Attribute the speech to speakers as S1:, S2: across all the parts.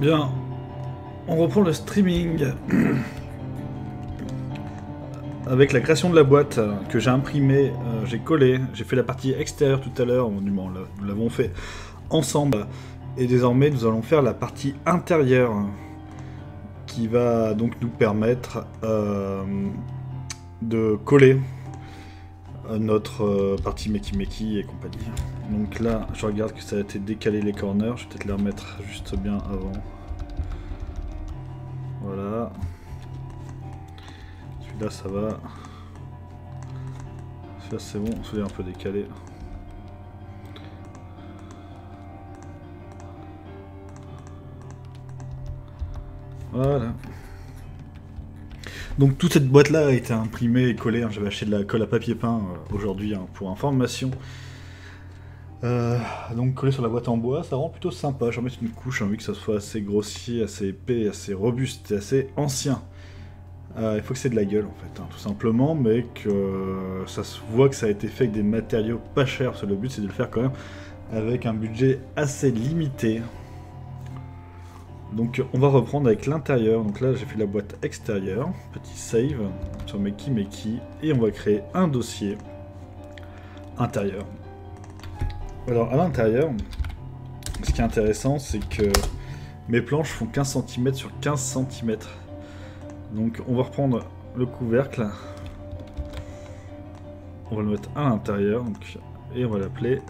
S1: Bien, on reprend le streaming avec la création de la boîte que j'ai imprimée, j'ai collé, j'ai fait la partie extérieure tout à l'heure, nous l'avons fait ensemble, et désormais nous allons faire la partie intérieure qui va donc nous permettre de coller notre partie Meki et compagnie. Donc là, je regarde que ça a été décalé les corners, je vais peut-être les remettre juste bien avant. Voilà. Celui-là, ça va. Celui-là, c'est bon, celui-là un peu décalé. Voilà. Donc toute cette boîte-là a été imprimée et collée. Hein. J'avais acheté de la colle à papier peint aujourd'hui pour information. Donc collé sur la boîte en bois, ça rend plutôt sympa. Je vais mettre une couche, j'ai envie que ça soit assez grossier, assez épais, assez robuste et assez ancien. Il faut que c'est de la gueule en fait, hein, tout simplement, mais que ça se voit que ça a été fait avec des matériaux pas chers, parce que le but c'est de le faire quand même avec un budget assez limité. Donc on va reprendre avec l'intérieur. Donc là j'ai fait la boîte extérieure, petit save sur Meki, et on va créer un dossier intérieur. Alors à l'intérieur, ce qui est intéressant c'est que mes planches font 15 cm sur 15 cm. Donc on va reprendre le couvercle, on va le mettre à l'intérieur et on va l'appeler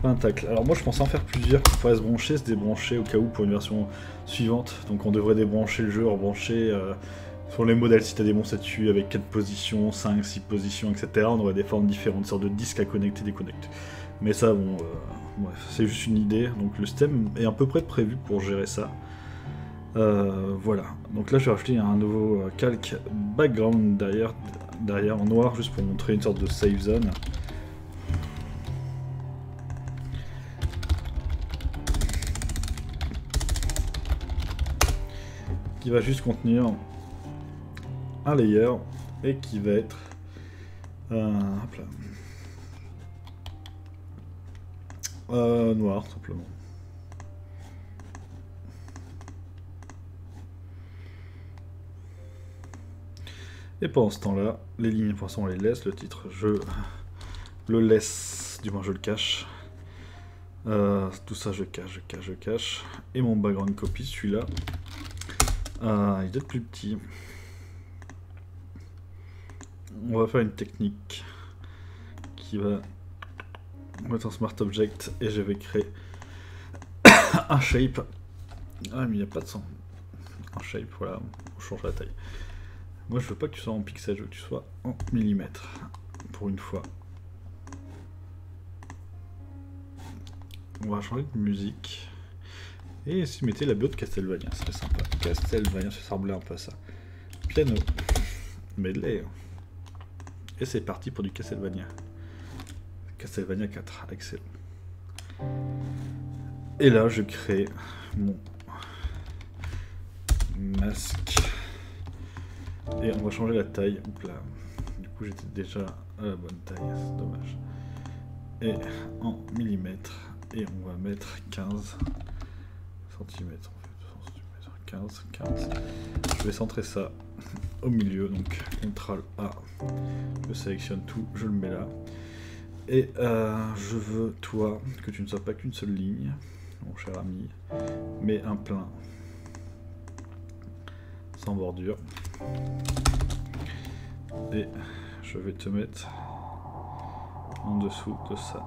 S1: pentacle. Alors moi je pensais en faire plusieurs qui pourraient se brancher, se débrancher au cas où pour une version suivante. Donc on devrait débrancher le jeu, rebrancher sur les modèles si tu as des bons dessus avec 4 positions, 5, 6 positions, etc. On aurait des formes différentes, sortes de disques à connecter, déconnecter. Mais ça bon, bref, c'est juste une idée. Donc le système est à peu près prévu pour gérer ça. Voilà, donc là je vais rajouter un nouveau calque background derrière en noir, juste pour montrer une sorte de save zone. Qui va juste contenir un layer et qui va être hop là, noir simplement. Et pendant ce temps-là, les lignes, pour l'instant on les laisse, le titre je le laisse, du moins je le cache. Tout ça je cache. Et mon background copy, celui-là, il doit être plus petit. On va faire une technique qui va mettre un smart object et je vais créer un shape. Ah mais il n'y a pas de son. Un shape, voilà, on change la taille. Moi je veux pas que tu sois en pixels, je veux que tu sois en millimètres, pour une fois. On va changer de musique. Et si vous mettez la bio de Castlevania, c'est sympa. Castlevania, ça ressemblait un peu à ça. Piano. Medley. Et c'est parti pour du Castlevania. Castlevania 4, excellent. Et là je crée mon masque. Et on va changer la taille. Oups là. Du coup j'étais déjà à la bonne taille, c'est dommage. Et en millimètres. Et on va mettre 15 cm en fait. 15. Je vais centrer ça au milieu. Donc CTRL A. Je sélectionne tout, je le mets là. Et je veux toi que tu ne sois pas qu'une seule ligne, mon cher ami, mais un plein. Sans bordure. Et je vais te mettre en dessous de ça.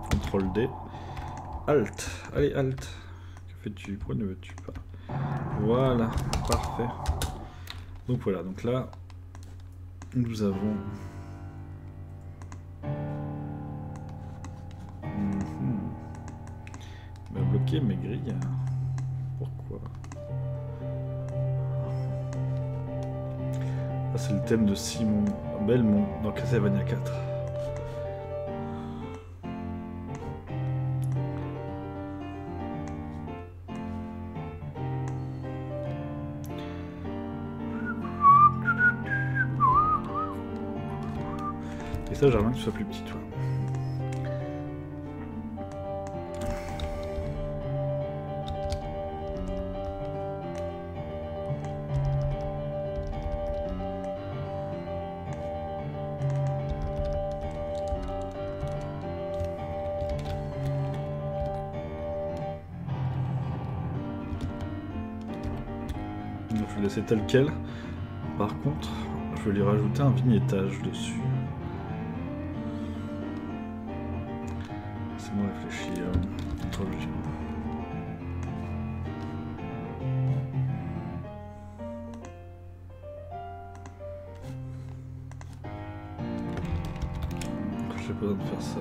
S1: CTRL D. Alt. Allez, Alt. Que fais-tu? Pourquoi ne veux-tu pas? Voilà, parfait. Donc voilà, donc là, nous avons... Il m'a bloqué mes grilles. Pourquoi? Ah, c'est le thème de Simon Belmont dans Castlevania 4. Et ça, j'aimerais que tu sois plus petit, toi. Donc, je vais laisser tel quel. Par contre, je vais lui rajouter un vignettage dessus. C'est moi réfléchir. Trop logique. J'ai pas besoin de faire ça.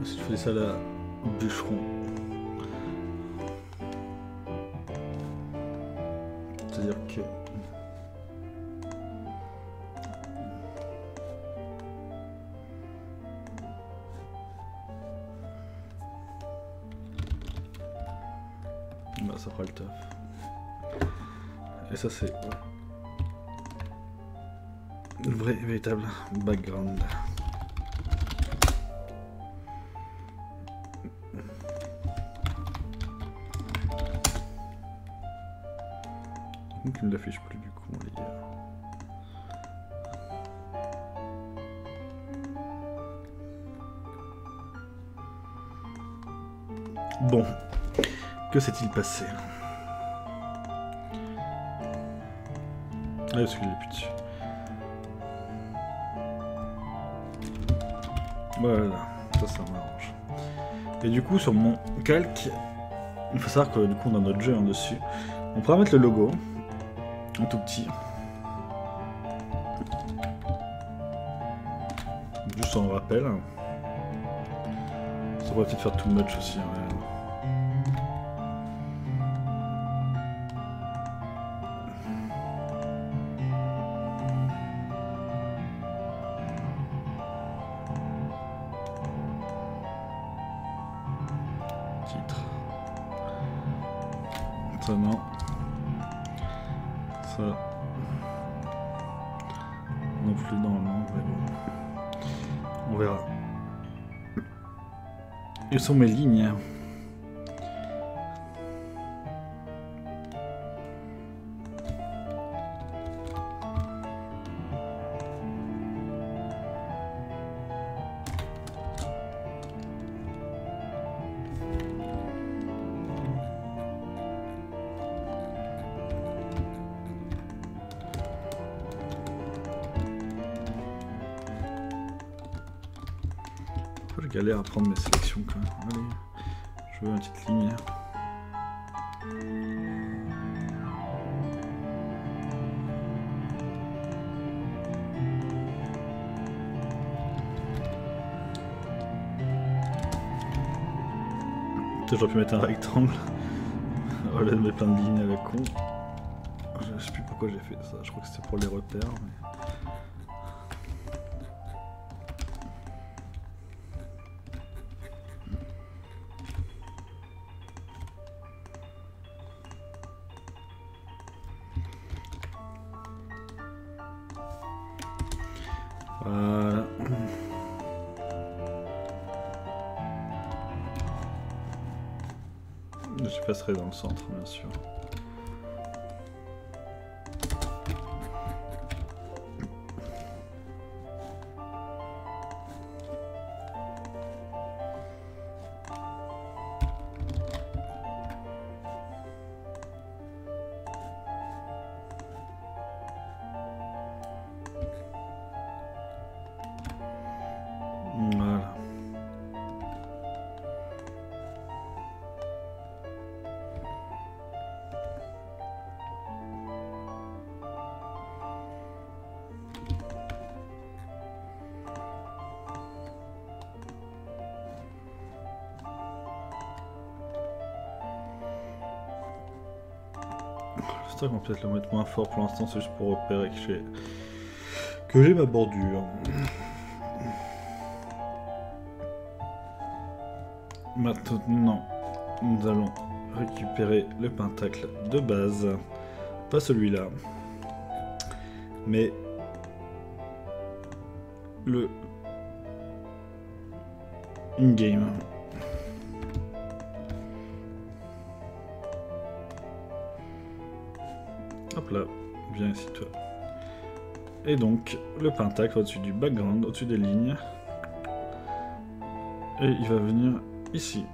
S1: Si je fais ça là, bûcheron. C'est-à-dire que... Bah ça fera le taf. Et ça c'est... le vrai, véritable background. Donc il ne l'affiche plus du coup, les gars. Bon, que s'est-il passé? Ah, parce qu'il est plus dessus. Voilà, ça m'arrange. Et du coup, sur mon calque, il faut savoir que du coup, on a notre jeu en dessus. On pourra mettre le logo, en tout petit. Juste en rappel. Ça pourrait peut-être faire too much aussi. Ouais. Titre. Ça non. Ça. Non plus normalement, mais bon. On verra. Où sont mes lignes? Je galère à prendre mes sélections quand même. Allez, je veux une petite ligne. J'aurais pu mettre un rectangle au lieu de mettre plein de lignes à la con. Je sais plus pourquoi j'ai fait ça, je crois que c'était pour les repères. Mais... Voilà. Je passerai dans le centre, bien sûr. Voilà. C'est vrai qu'on peut peut-être le mettre moins fort pour l'instant, c'est juste pour repérer que j'ai ma bordure. Maintenant, nous allons récupérer le pentacle de base. Pas celui-là, mais le in-game. hop là, viens ici toi. Et donc, le pentacle au-dessus du background, au-dessus des lignes. Et il va venir ici.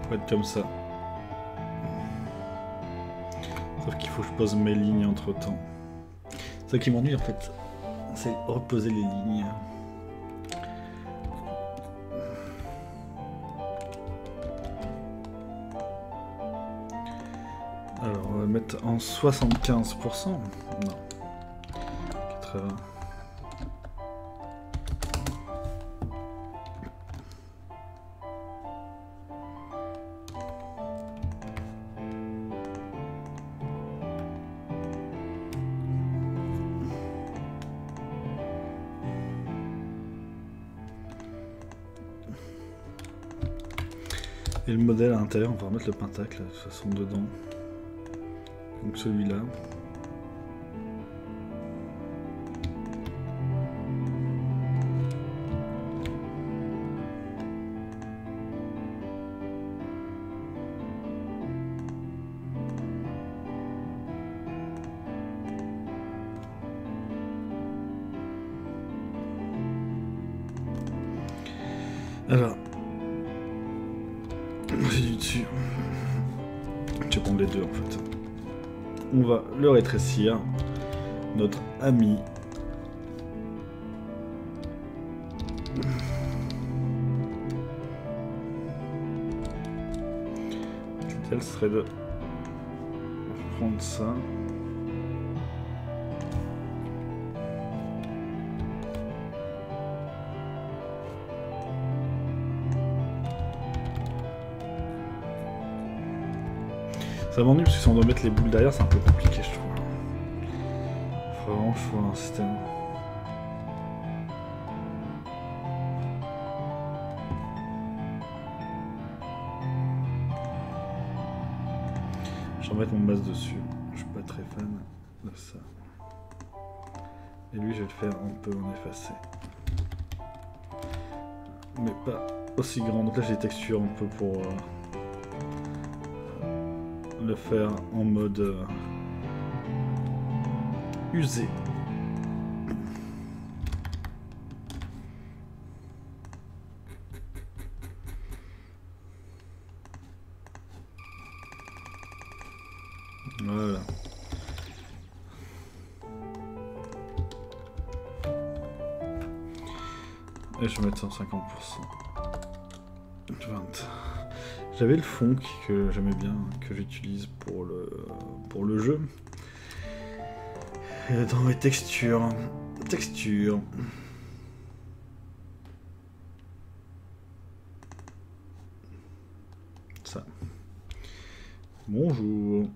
S1: Faut être comme ça. Sauf qu'il faut que je pose mes lignes entre temps. C'est ça qui m'ennuie en fait. C'est reposer les lignes. Alors on va mettre en 75%. Non. 80. Et le modèle à l'intérieur, on va remettre le pentacle de toute façon dedans. Donc celui-là. Alors. J'ai du dessus. Je vais prendre les deux en fait. On va le rétrécir. Notre ami. L'idéal serait de prendre ça. Ça m'ennuie parce que si on doit mettre les boules derrière, c'est un peu compliqué, je trouve. Faut vraiment que je trouve un système. Je vais remettre mon base dessus. Je suis pas très fan de ça. Et lui, je vais le faire un peu en effacé. Mais pas aussi grand. Donc là, j'ai des textures un peu pour... le faire en mode usé. Voilà. Et je vais mettre 150%. 20. J'avais le fond que j'aimais bien, que j'utilise pour le jeu. Et dans mes textures. Ça. Bonjour.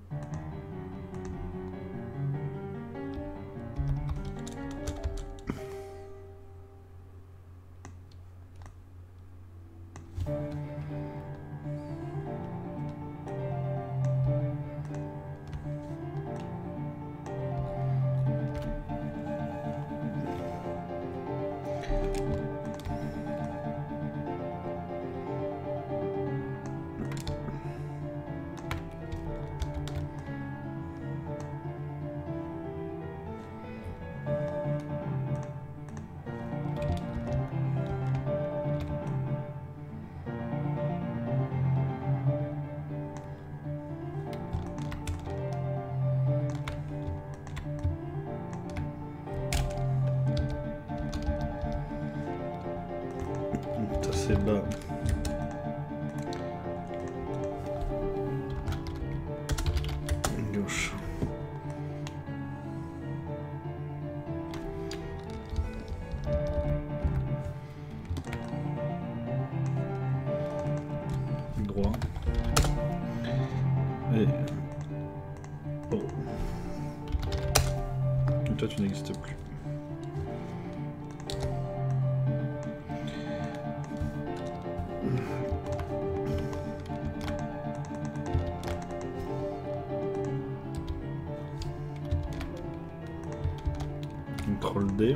S1: C'est bas. Gauche. Droit. Et... oh. Et toi tu n'existes plus. Contrôle D.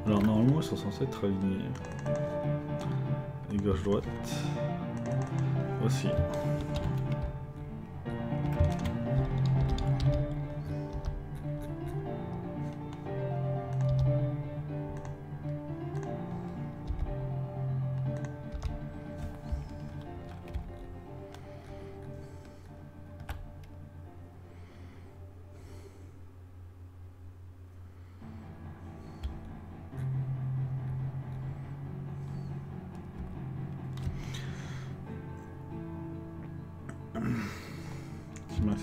S1: Alors normalement ils sont censés être alignés. Et gauche-droite. Aussi.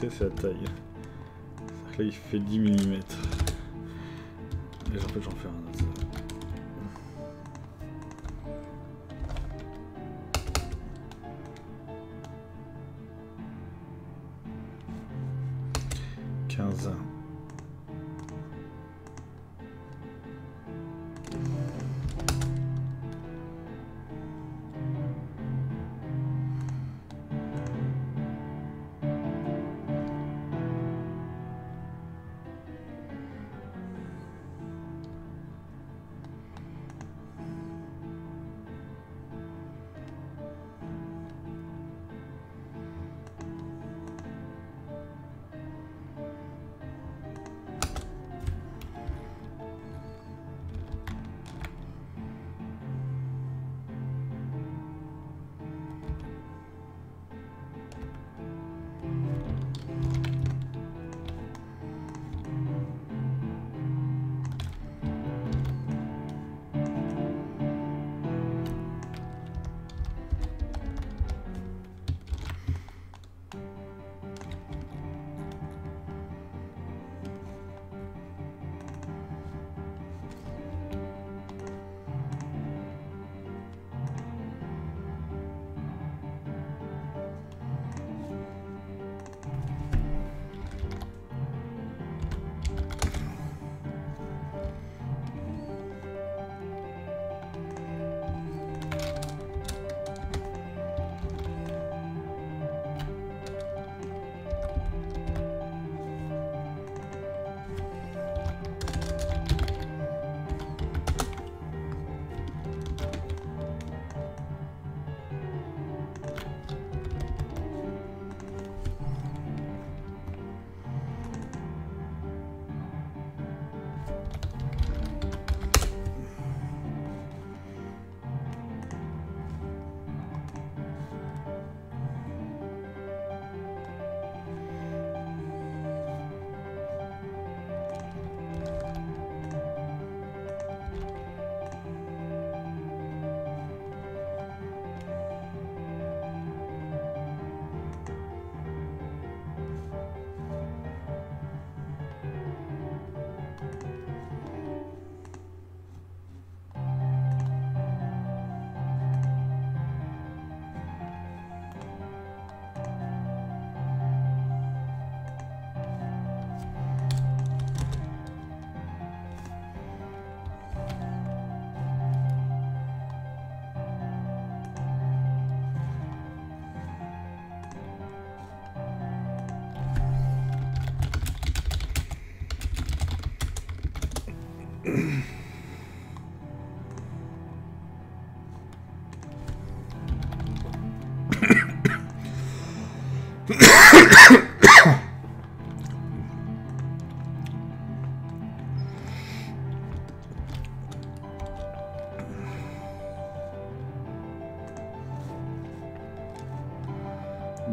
S1: C'est la taille. Là il fait 10 mm. Et en fait j'en fais un autre. 15.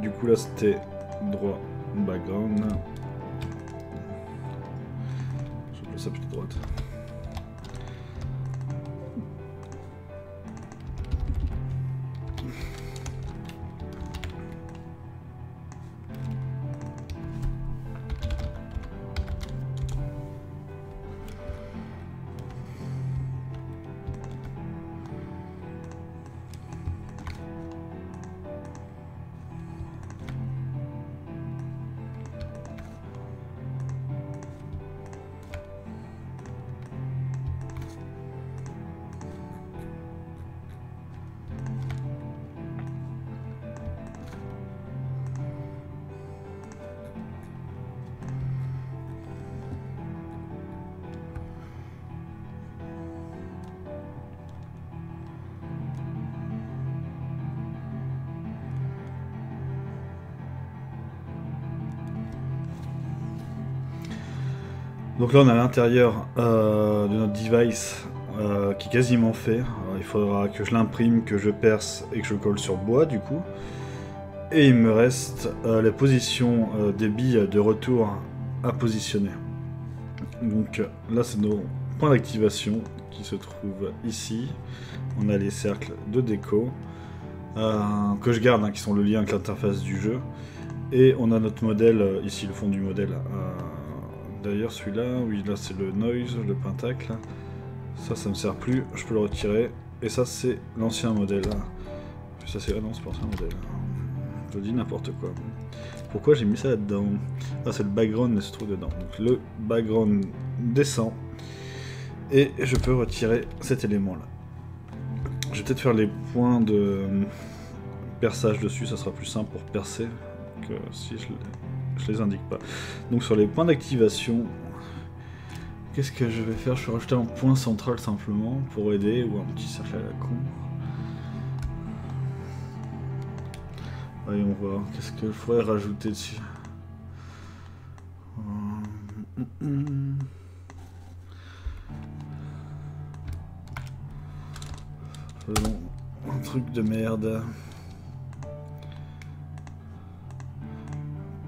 S1: Du coup là c'était droit background. Je vais ça plutôt droite. Donc là on a l'intérieur de notre device qui est quasiment fait. Alors, il faudra que je l'imprime, que je perce et que je colle sur bois du coup. Et il me reste les positions des billes de retour à positionner. Donc là c'est nos points d'activation qui se trouvent ici. On a les cercles de déco que je garde, qui sont le lien avec l'interface du jeu. Et on a notre modèle, ici le fond du modèle. D'ailleurs celui-là, oui là c'est le noise, le pentacle. Ça me sert plus, je peux le retirer. Et ça c'est l'ancien modèle. Ça c'est non, c'est pas l'ancien modèle. Je dis n'importe quoi. Pourquoi j'ai mis ça là-dedans? Ah c'est le background mais se trouve dedans. Donc le background descend. Et je peux retirer cet élément là. Je vais peut-être faire les points de perçage dessus, ça sera plus simple pour percer que si je les indique pas. Donc sur les points d'activation, qu'est-ce que je vais faire? Je vais rajouter un point central simplement pour aider, ou un petit cercle à la con. Allez, on voit. Qu'est-ce que je pourrais rajouter dessus? Faisons un truc de merde.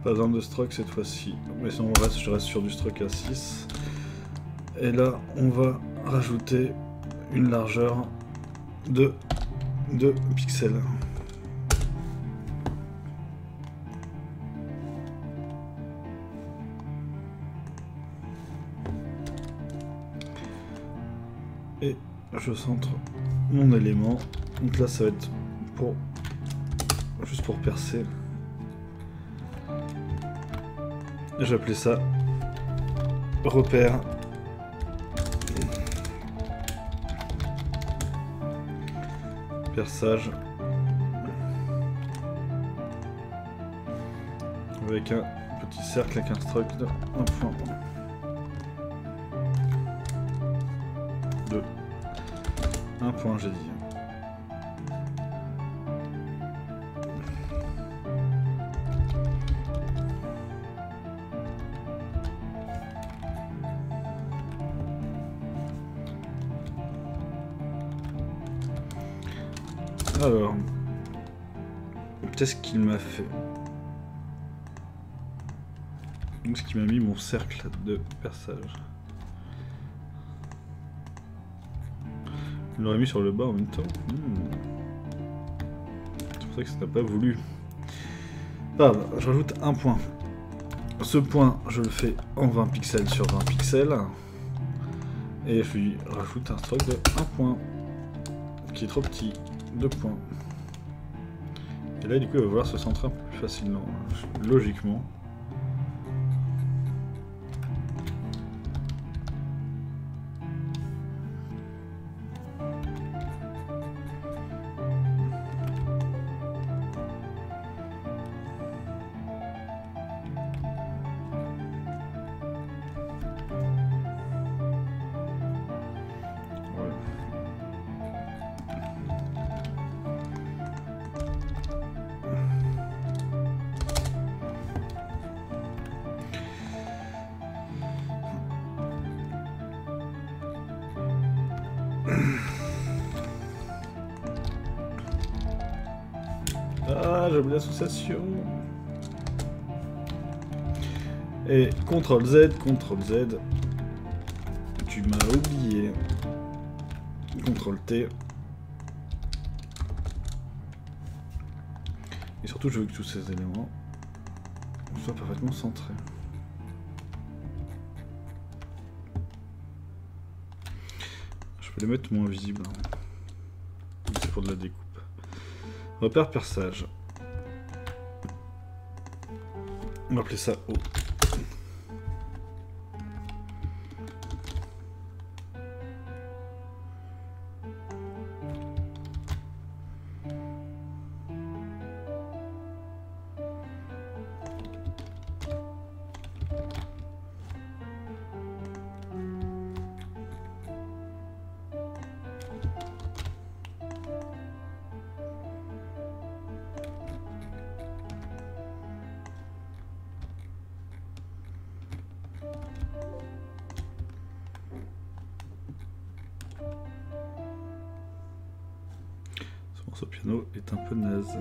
S1: Pas besoin de stroke cette fois-ci. Mais sinon je reste sur du stroke à 6. Et là, on va rajouter une largeur de 2 pixels. Et je centre mon élément. Donc là, ça va être pour juste pour percer. Je vais appeler ça repère. Perçage. Avec un petit cercle avec un stroke de 1 point. 2. 1 point, j'ai dit. Alors, peut-être ce qu'il m'a fait. Donc, ce qui m'a mis mon cercle de perçage. Il l'aurait mis sur le bas en même temps. C'est pour ça que ça n'a pas voulu. Ah, bah, je rajoute un point. Ce point, je le fais en 20 pixels sur 20 pixels. Et je lui rajoute un stroke de 1 point. Qui est trop petit. 2 points. Et là, du coup, il va vouloir se centrer un peu plus facilement, logiquement. Ah, j'ai oublié l'association. Et CTRL Z, CTRL Z. Tu m'as oublié. CTRL T. Et surtout, je veux que tous ces éléments soient parfaitement centrés. Je peux les mettre moins visibles. C'est pour de la découpe. Repère perçage. On va appeler ça O. au piano est un peu naze.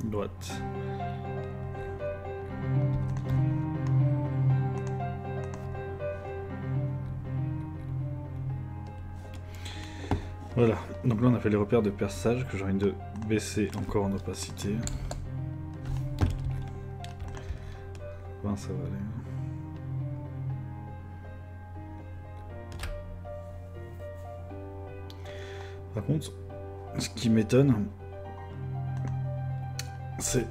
S1: Droite. Voilà, donc là on a fait les repères de perçage que j'ai envie de baisser encore en opacité. Ben, ça va aller. Par contre, ce qui m'étonne, c'est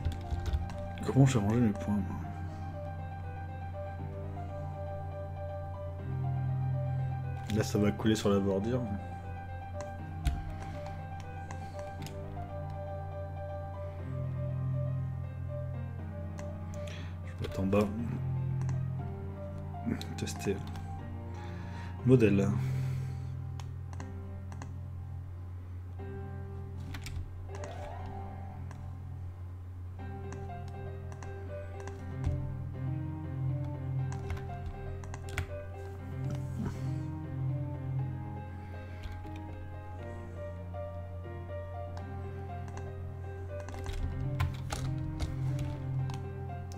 S1: comment j'ai rangé mes points. Moi. Là ça va couler sur la bordure. En bas, tester modèle.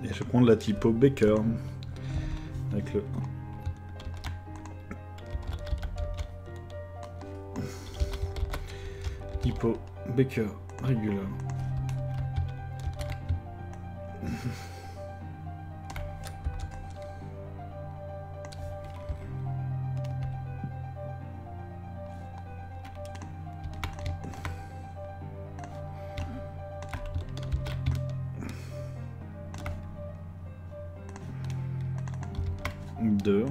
S1: Et je vais prendre la typo Baker avec le 1. Typo Baker régulier. Deux.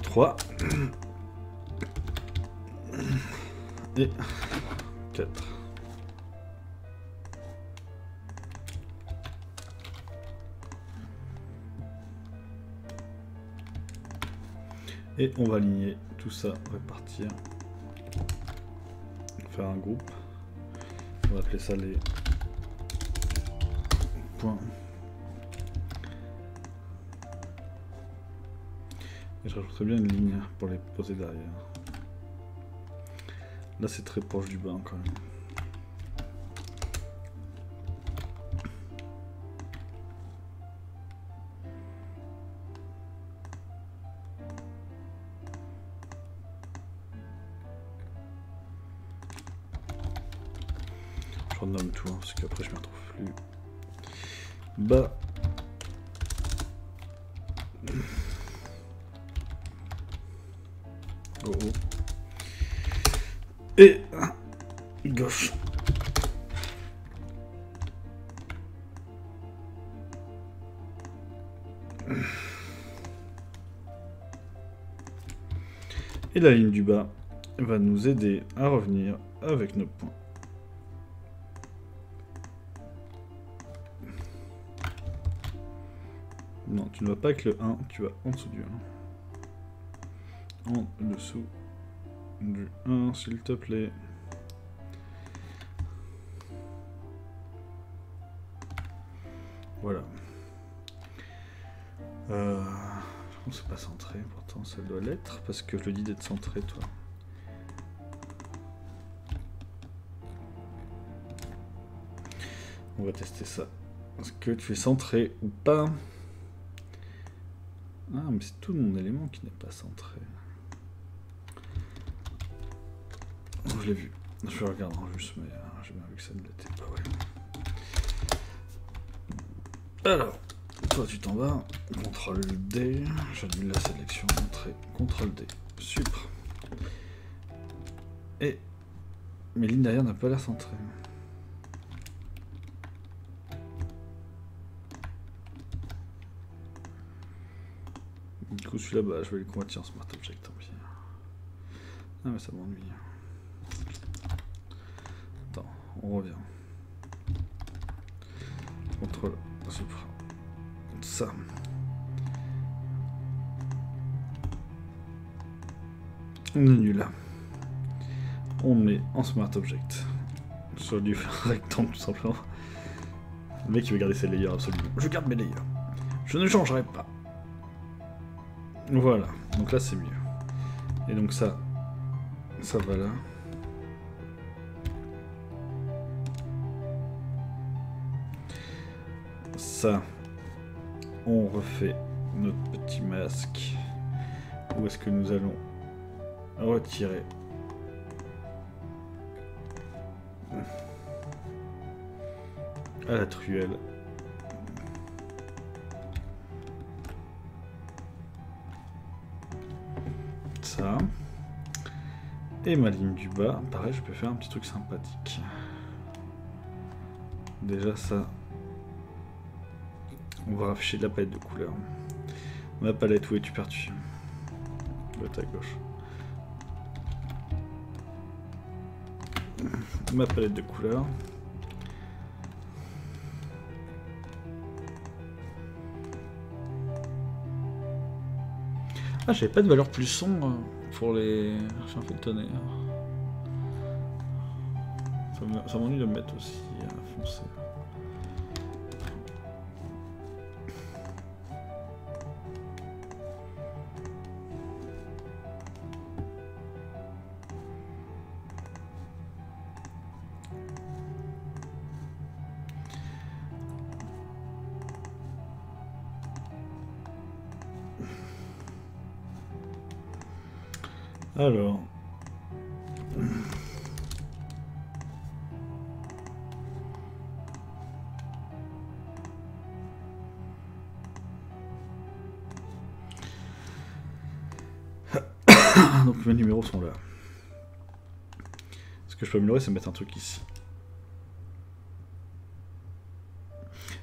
S1: Trois. Et 4. Et on va aligner tout ça, répartir, faire un groupe. On va appeler ça les points. Et je rajouterai bien une ligne pour les poser derrière. Là c'est très proche du bas quand même. Je renomme tout, hein, parce qu'après je me retrouve plus bas. Oh oh. Et gauche. Et la ligne du bas va nous aider à revenir avec nos points. Non, tu ne vas pas avec le 1, tu vas en dessous du 1. En dessous du 1, s'il te plaît. Voilà. Je pense que c'est pas centré, pourtant ça doit l'être, parce que je le dis d'être centré, toi. On va tester ça. Est-ce que tu es centré ou pas? Ah, mais c'est tout mon élément qui n'est pas centré. Oh, je l'ai vu. Je regarde en juste, mais j'ai bien vu que ça ne l'était pas. Ouais. Alors, toi tu t'en vas. CTRL D. J'annule la sélection. Entrée. CTRL D. Supr. Et mes lignes derrière n'ont pas l'air centrées. coup celui-là, bah, je vais le convertir en Smart Object, tant pis. Ah mais ça m'ennuie. Attends, on revient. Contrôle, supra. Ça. On est nul. On met en Smart Object. J'aurais dû faire un rectangle tout simplement. Le mec il veut garder ses layers absolument. Je garde mes layers. Je ne changerai pas. Voilà. Donc là c'est mieux. Et donc ça va là. Ça, on refait notre petit masque. Où est-ce que nous allons retirer à la truelle. Ça. Et ma ligne du bas, pareil, je peux faire un petit truc sympathique. Déjà ça, on va afficher de la palette de couleurs. Ma palette, où es-tu perdu? À gauche. Ma palette de couleurs. Ah, j'avais pas de valeur plus sombre pour les archers fait tonnerre. Ça m'ennuie de me mettre aussi à foncer. Alors. Donc mes numéros sont là. Ce que je peux améliorer, c'est mettre un truc ici.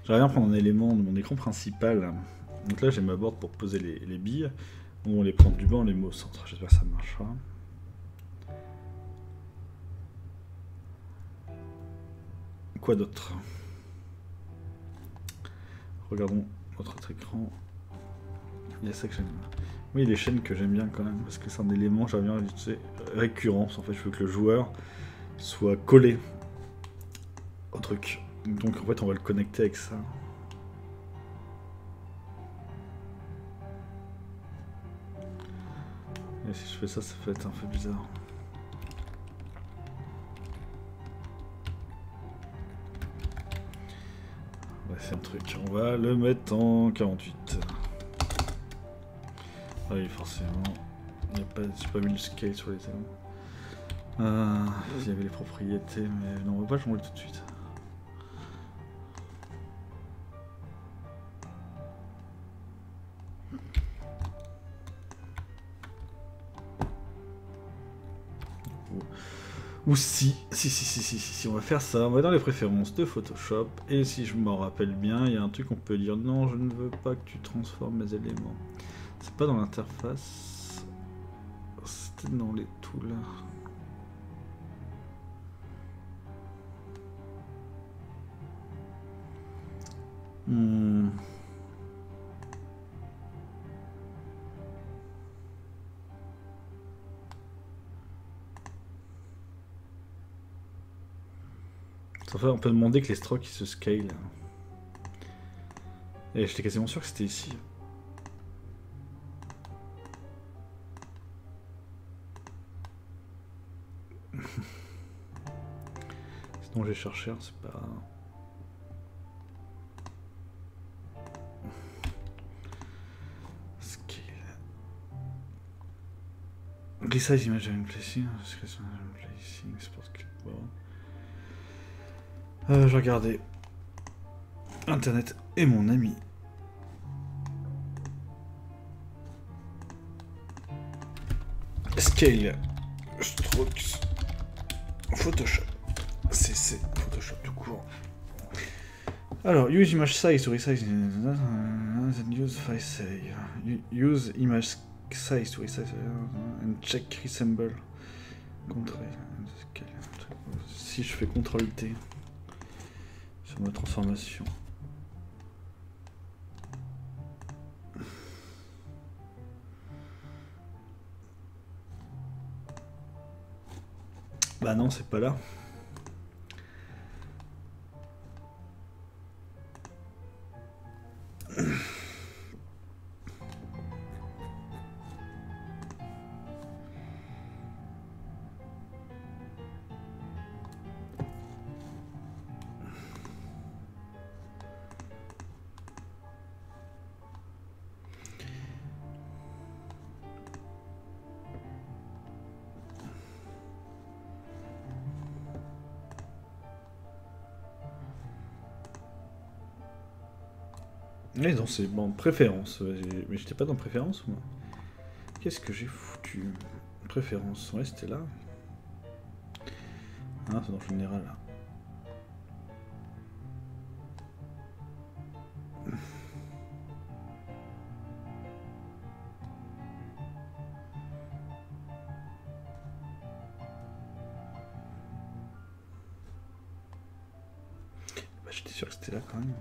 S1: J'aimerais bien prendre un élément de mon écran principal. Donc là j'ai ma board pour poser les billes. On les prend du bas, on les met au centre. J'espère que ça marchera. Quoi d'autre? Regardons notre autre écran. Il y a ça que j'aime bien. Oui, les chaînes que j'aime bien quand même, parce que c'est un élément, j'aimerais bien utiliser récurrence. En fait, je veux que le joueur soit collé au truc. Donc en fait, on va le connecter avec ça. Et si je fais ça, ça va être un peu bizarre. Ouais, c'est un truc. On va le mettre en 48. Ah oui, forcément. J'ai pas mis le scale sur les éléments. Il y avait les propriétés, mais non, on va pas changer tout de suite. Ou si, on va faire ça, on va dans les préférences de Photoshop, et si je m'en rappelle bien, il y a un truc qu'on peut dire, non, je ne veux pas que tu transformes mes éléments. C'est pas dans l'interface, c'était dans les tools. Enfin, on peut demander que les strokes ils se scale. Et j'étais quasiment sûr que c'était ici. Sinon j'ai cherché, c'est pas... Scale. Resize image and placing, export clipboard. Je regardais Internet et mon ami. Scale, Strokes, Photoshop, CC, Photoshop tout court. Alors, use image size to resize. then use file save. Use image size to resize and check resemble. Si je fais CTRL T sur ma transformation. Bah non, c'est pas là. Oui, donc c'est bon, préférence. Mais j'étais pas dans préférence, moi. Qu'est-ce que j'ai foutu? Préférence, ouais, c'était là. Ah, c'est dans le général, là. Bah, j'étais sûr que c'était là, quand même.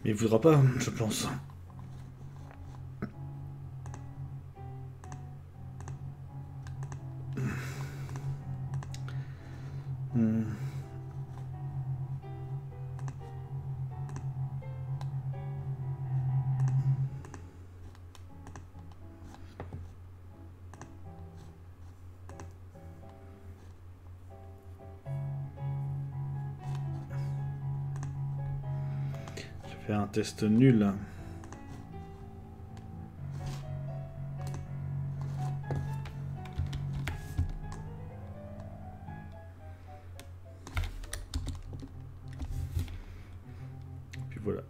S1: Mais il voudra pas, je pense. Un test nul. Puis voilà.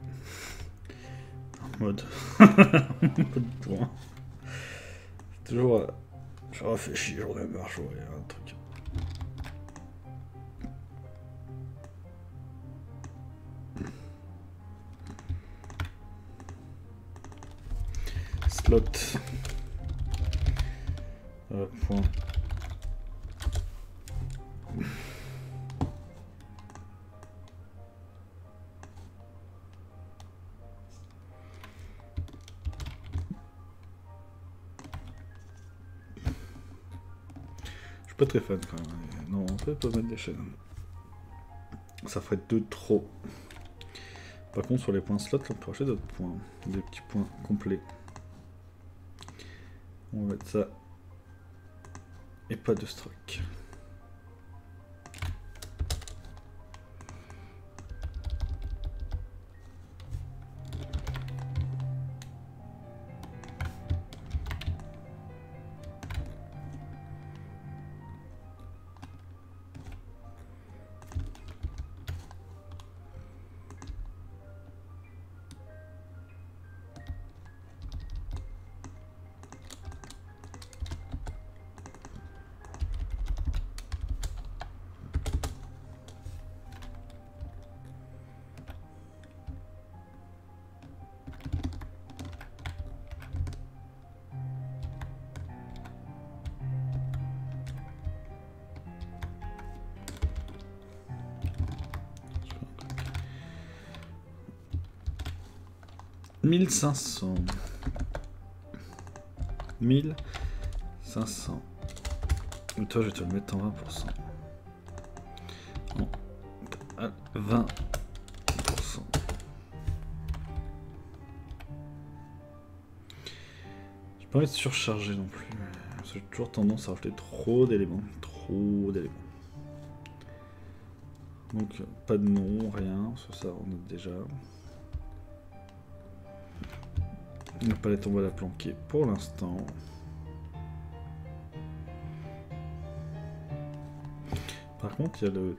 S1: En mode. Mode point. Toujours. Je réfléchis, j'en ai marre, je vois un truc. Slot. Point. Je suis pas très fan quand même. Non, on peut pas mettre des chaînes. Ça ferait 2 trop. Par contre, sur les points slot, on peut acheter d'autres points. Des petits points complets. On va mettre ça. Et pas de stroke. « 1500. 1500. Et toi, je vais te le mettre en 20%. En à 20%. J'ai pas envie de surcharger non plus. J'ai toujours tendance à rajouter trop d'éléments. Donc pas de nom, rien, ça on a déjà. La palette on va la planquer pour l'instant. Par contre il y a le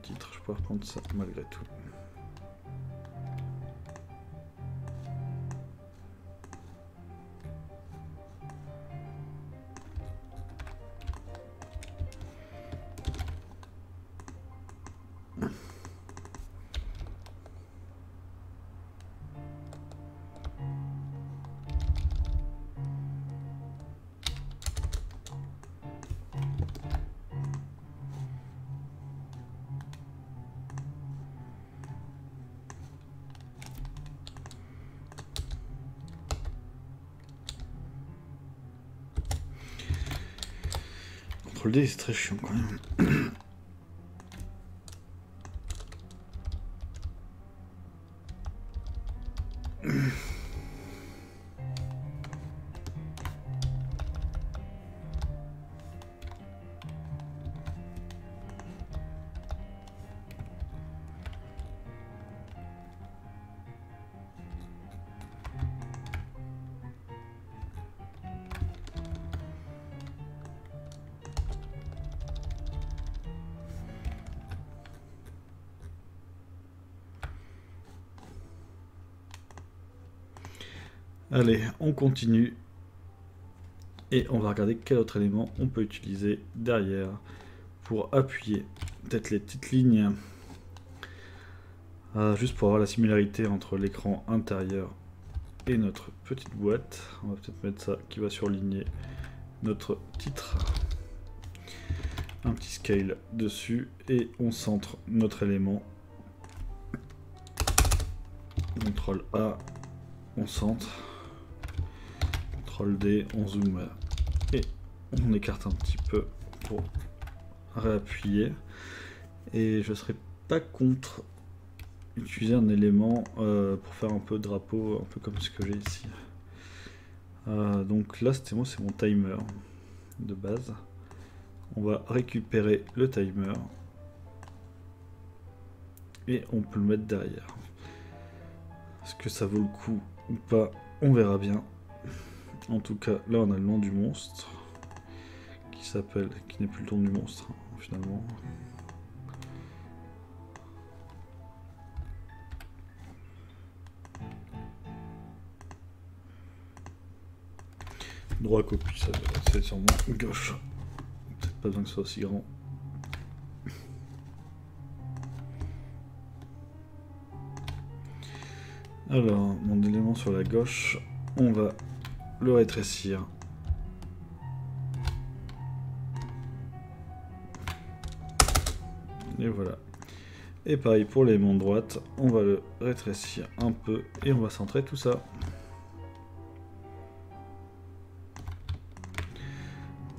S1: titre, je peux reprendre ça malgré tout. CTRL D c'est très chiant quand même. Allez, on continue. Et on va regarder quel autre élément on peut utiliser derrière pour appuyer peut-être les petites lignes. Juste pour avoir la similarité entre l'écran intérieur et notre petite boîte. On va peut-être mettre ça qui va surligner notre titre. Un petit scale dessus et on centre notre élément. CTRL A, on centre. CTRL D, on zoome et on écarte un petit peu pour réappuyer. Et je serais pas contre utiliser un élément pour faire un peu drapeau, un peu comme ce que j'ai ici. Donc là c'est mon timer de base. On va récupérer le timer et on peut le mettre derrière. Est-ce que ça vaut le coup ou pas? On verra bien. En tout cas, là on a le nom du monstre qui n'est plus le nom du monstre finalement. Droit copie, ça c'est sûrement gauche. Peut-être pas besoin que ce soit aussi grand. Alors, mon élément sur la gauche, on va le rétrécir. Et voilà. Et pareil pour l'élément de droite, on va le rétrécir un peu et on va centrer tout ça.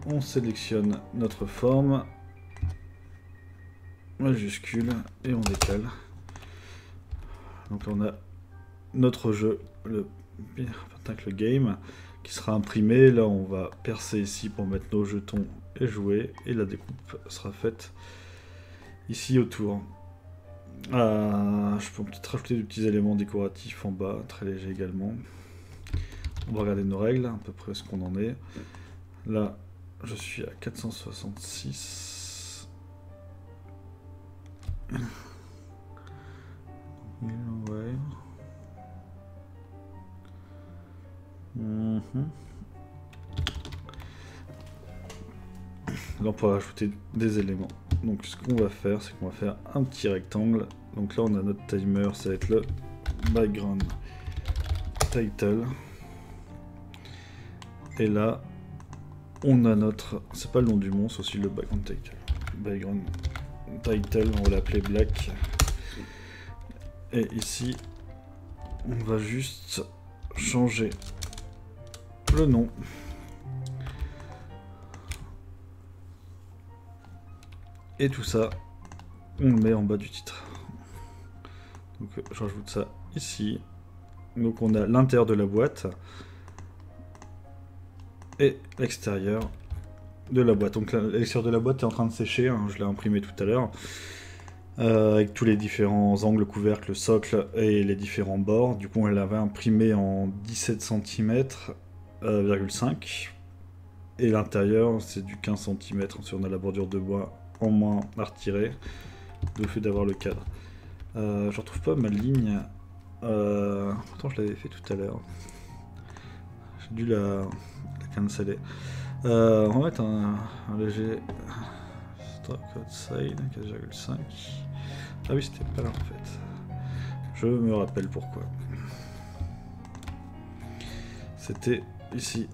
S1: On sélectionne notre forme, majuscule, et on décale. Donc on a notre jeu, le Pentacle Game, qui sera imprimé. Là on va percer ici pour mettre nos jetons et jouer, et la découpe sera faite ici autour. Je peux peut-être rajouter des petits éléments décoratifs en bas, très légers également. On va regarder nos règles, à peu près ce qu'on en est. Là je suis à 466. Ouais. Là on pourra ajouter des éléments. Donc ce qu'on va faire, c'est qu'on va faire un petit rectangle. Donc là on a notre timer, ça va être le background title. Et là on a notre, c'est pas le nom du monstre, aussi le background title. Background title, on va l'appeler black. Et ici on va juste changer le nom. Et tout ça, on le met en bas du titre. Donc je rajoute ça ici. Donc on a l'intérieur de la boîte et l'extérieur de la boîte. Donc l'extérieur de la boîte est en train de sécher, hein, je l'ai imprimé tout à l'heure. Avec tous les différents angles, couvercles, le socle et les différents bords. Du coup on l'avait imprimé en 17 cm,5. Et l'intérieur c'est du 15 cm. Si on a la bordure de bois en moins à retirer, le fait d'avoir le cadre. Je retrouve pas ma ligne. Pourtant je l'avais fait tout à l'heure. J'ai dû la canceller. On va mettre un léger stroke outside 4,5. Ah oui, c'était pas là en fait. Je me rappelle pourquoi. C'était ici.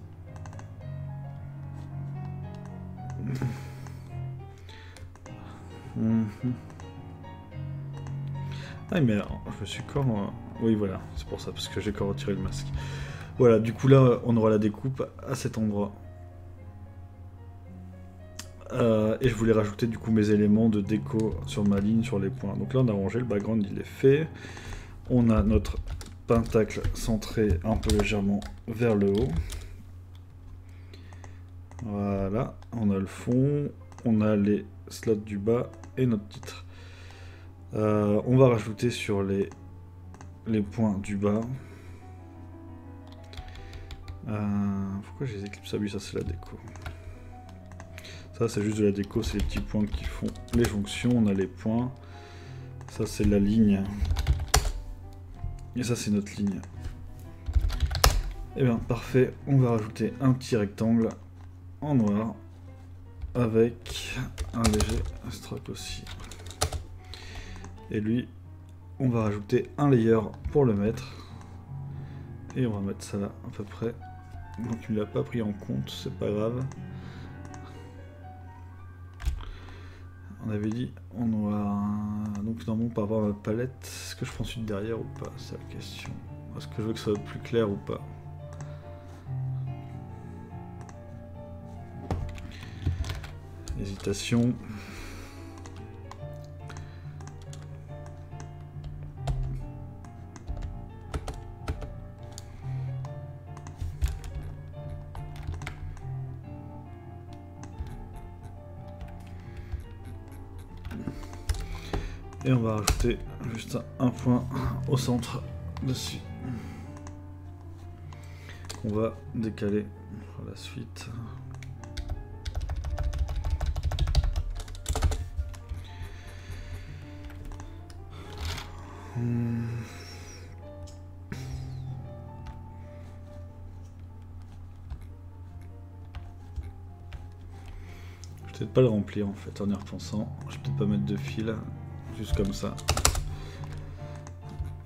S1: Ah mais je me suis encore... Oui voilà, c'est pour ça, parce que j'ai encore retiré le masque. Voilà, du coup là on aura la découpe à cet endroit. Et je voulais rajouter du coup mes éléments de déco sur ma ligne, sur les points. Donc là on a rangé, le background il est fait. On a notre pentacle centré un peu légèrement vers le haut. Voilà, on a le fond, on a les slots du bas et notre titre. On va rajouter sur les points du bas. Pourquoi j'ai les éclipses? Ah oui, ça c'est la déco. Ça c'est juste de la déco, c'est les petits points qui font les jonctions. On a les points. Ça c'est la ligne. Et ça c'est notre ligne. Et bien parfait, on va rajouter un petit rectangle en noir avec un léger stroke aussi. Et lui, on va rajouter un layer pour le mettre. Et on va mettre ça là à peu près. Donc il ne l'a pas pris en compte, c'est pas grave. On avait dit en noir. Donc normalement par rapport à ma palette, est-ce que je prends celui de derrière ou pas? C'est la question. Est-ce que je veux que ça soit plus clair ou pas? Hésitation. Et on va rajouter juste un point au centre dessus. On va décaler pour la suite. Je vais peut-être pas le remplir en fait en y repensant. Je vais peut-être pas mettre de fil, juste comme ça.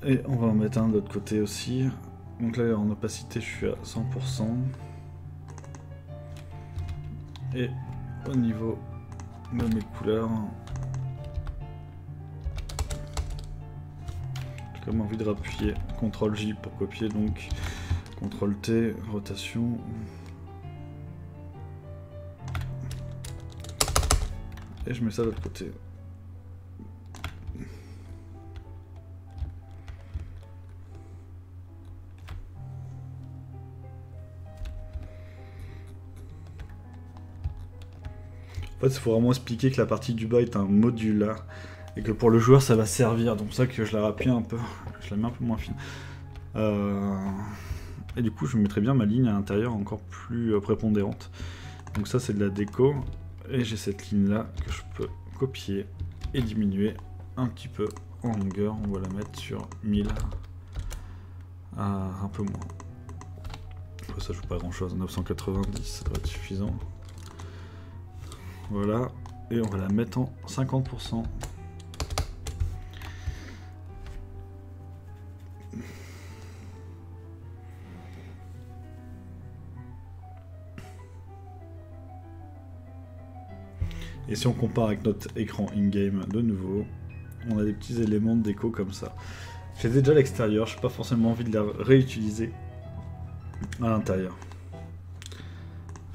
S1: Et on va en mettre un de l'autre côté aussi. Donc là en opacité je suis à 100%. Et au niveau de mes couleurs, j'ai comme envie de rappuyer CTRL J pour copier, donc CTRL T, rotation. Et je mets ça de l'autre côté. En fait, il faut vraiment expliquer que la partie du bas est un module et que pour le joueur ça va servir. Donc c'est pour ça que je la rappuie un peu, je la mets un peu moins fine. Et du coup, je mettrai bien ma ligne à l'intérieur encore plus prépondérante. Donc ça, c'est de la déco. Et j'ai cette ligne là que je peux copier et diminuer un petit peu en longueur. On va la mettre sur 1000, un peu moins. Ça joue pas grand chose, 990 ça doit être suffisant. Voilà, et on va la mettre en 50%. Et si on compare avec notre écran in-game de nouveau, on a des petits éléments de déco comme ça. J'ai déjà l'extérieur, je n'ai pas forcément envie de la réutiliser à l'intérieur.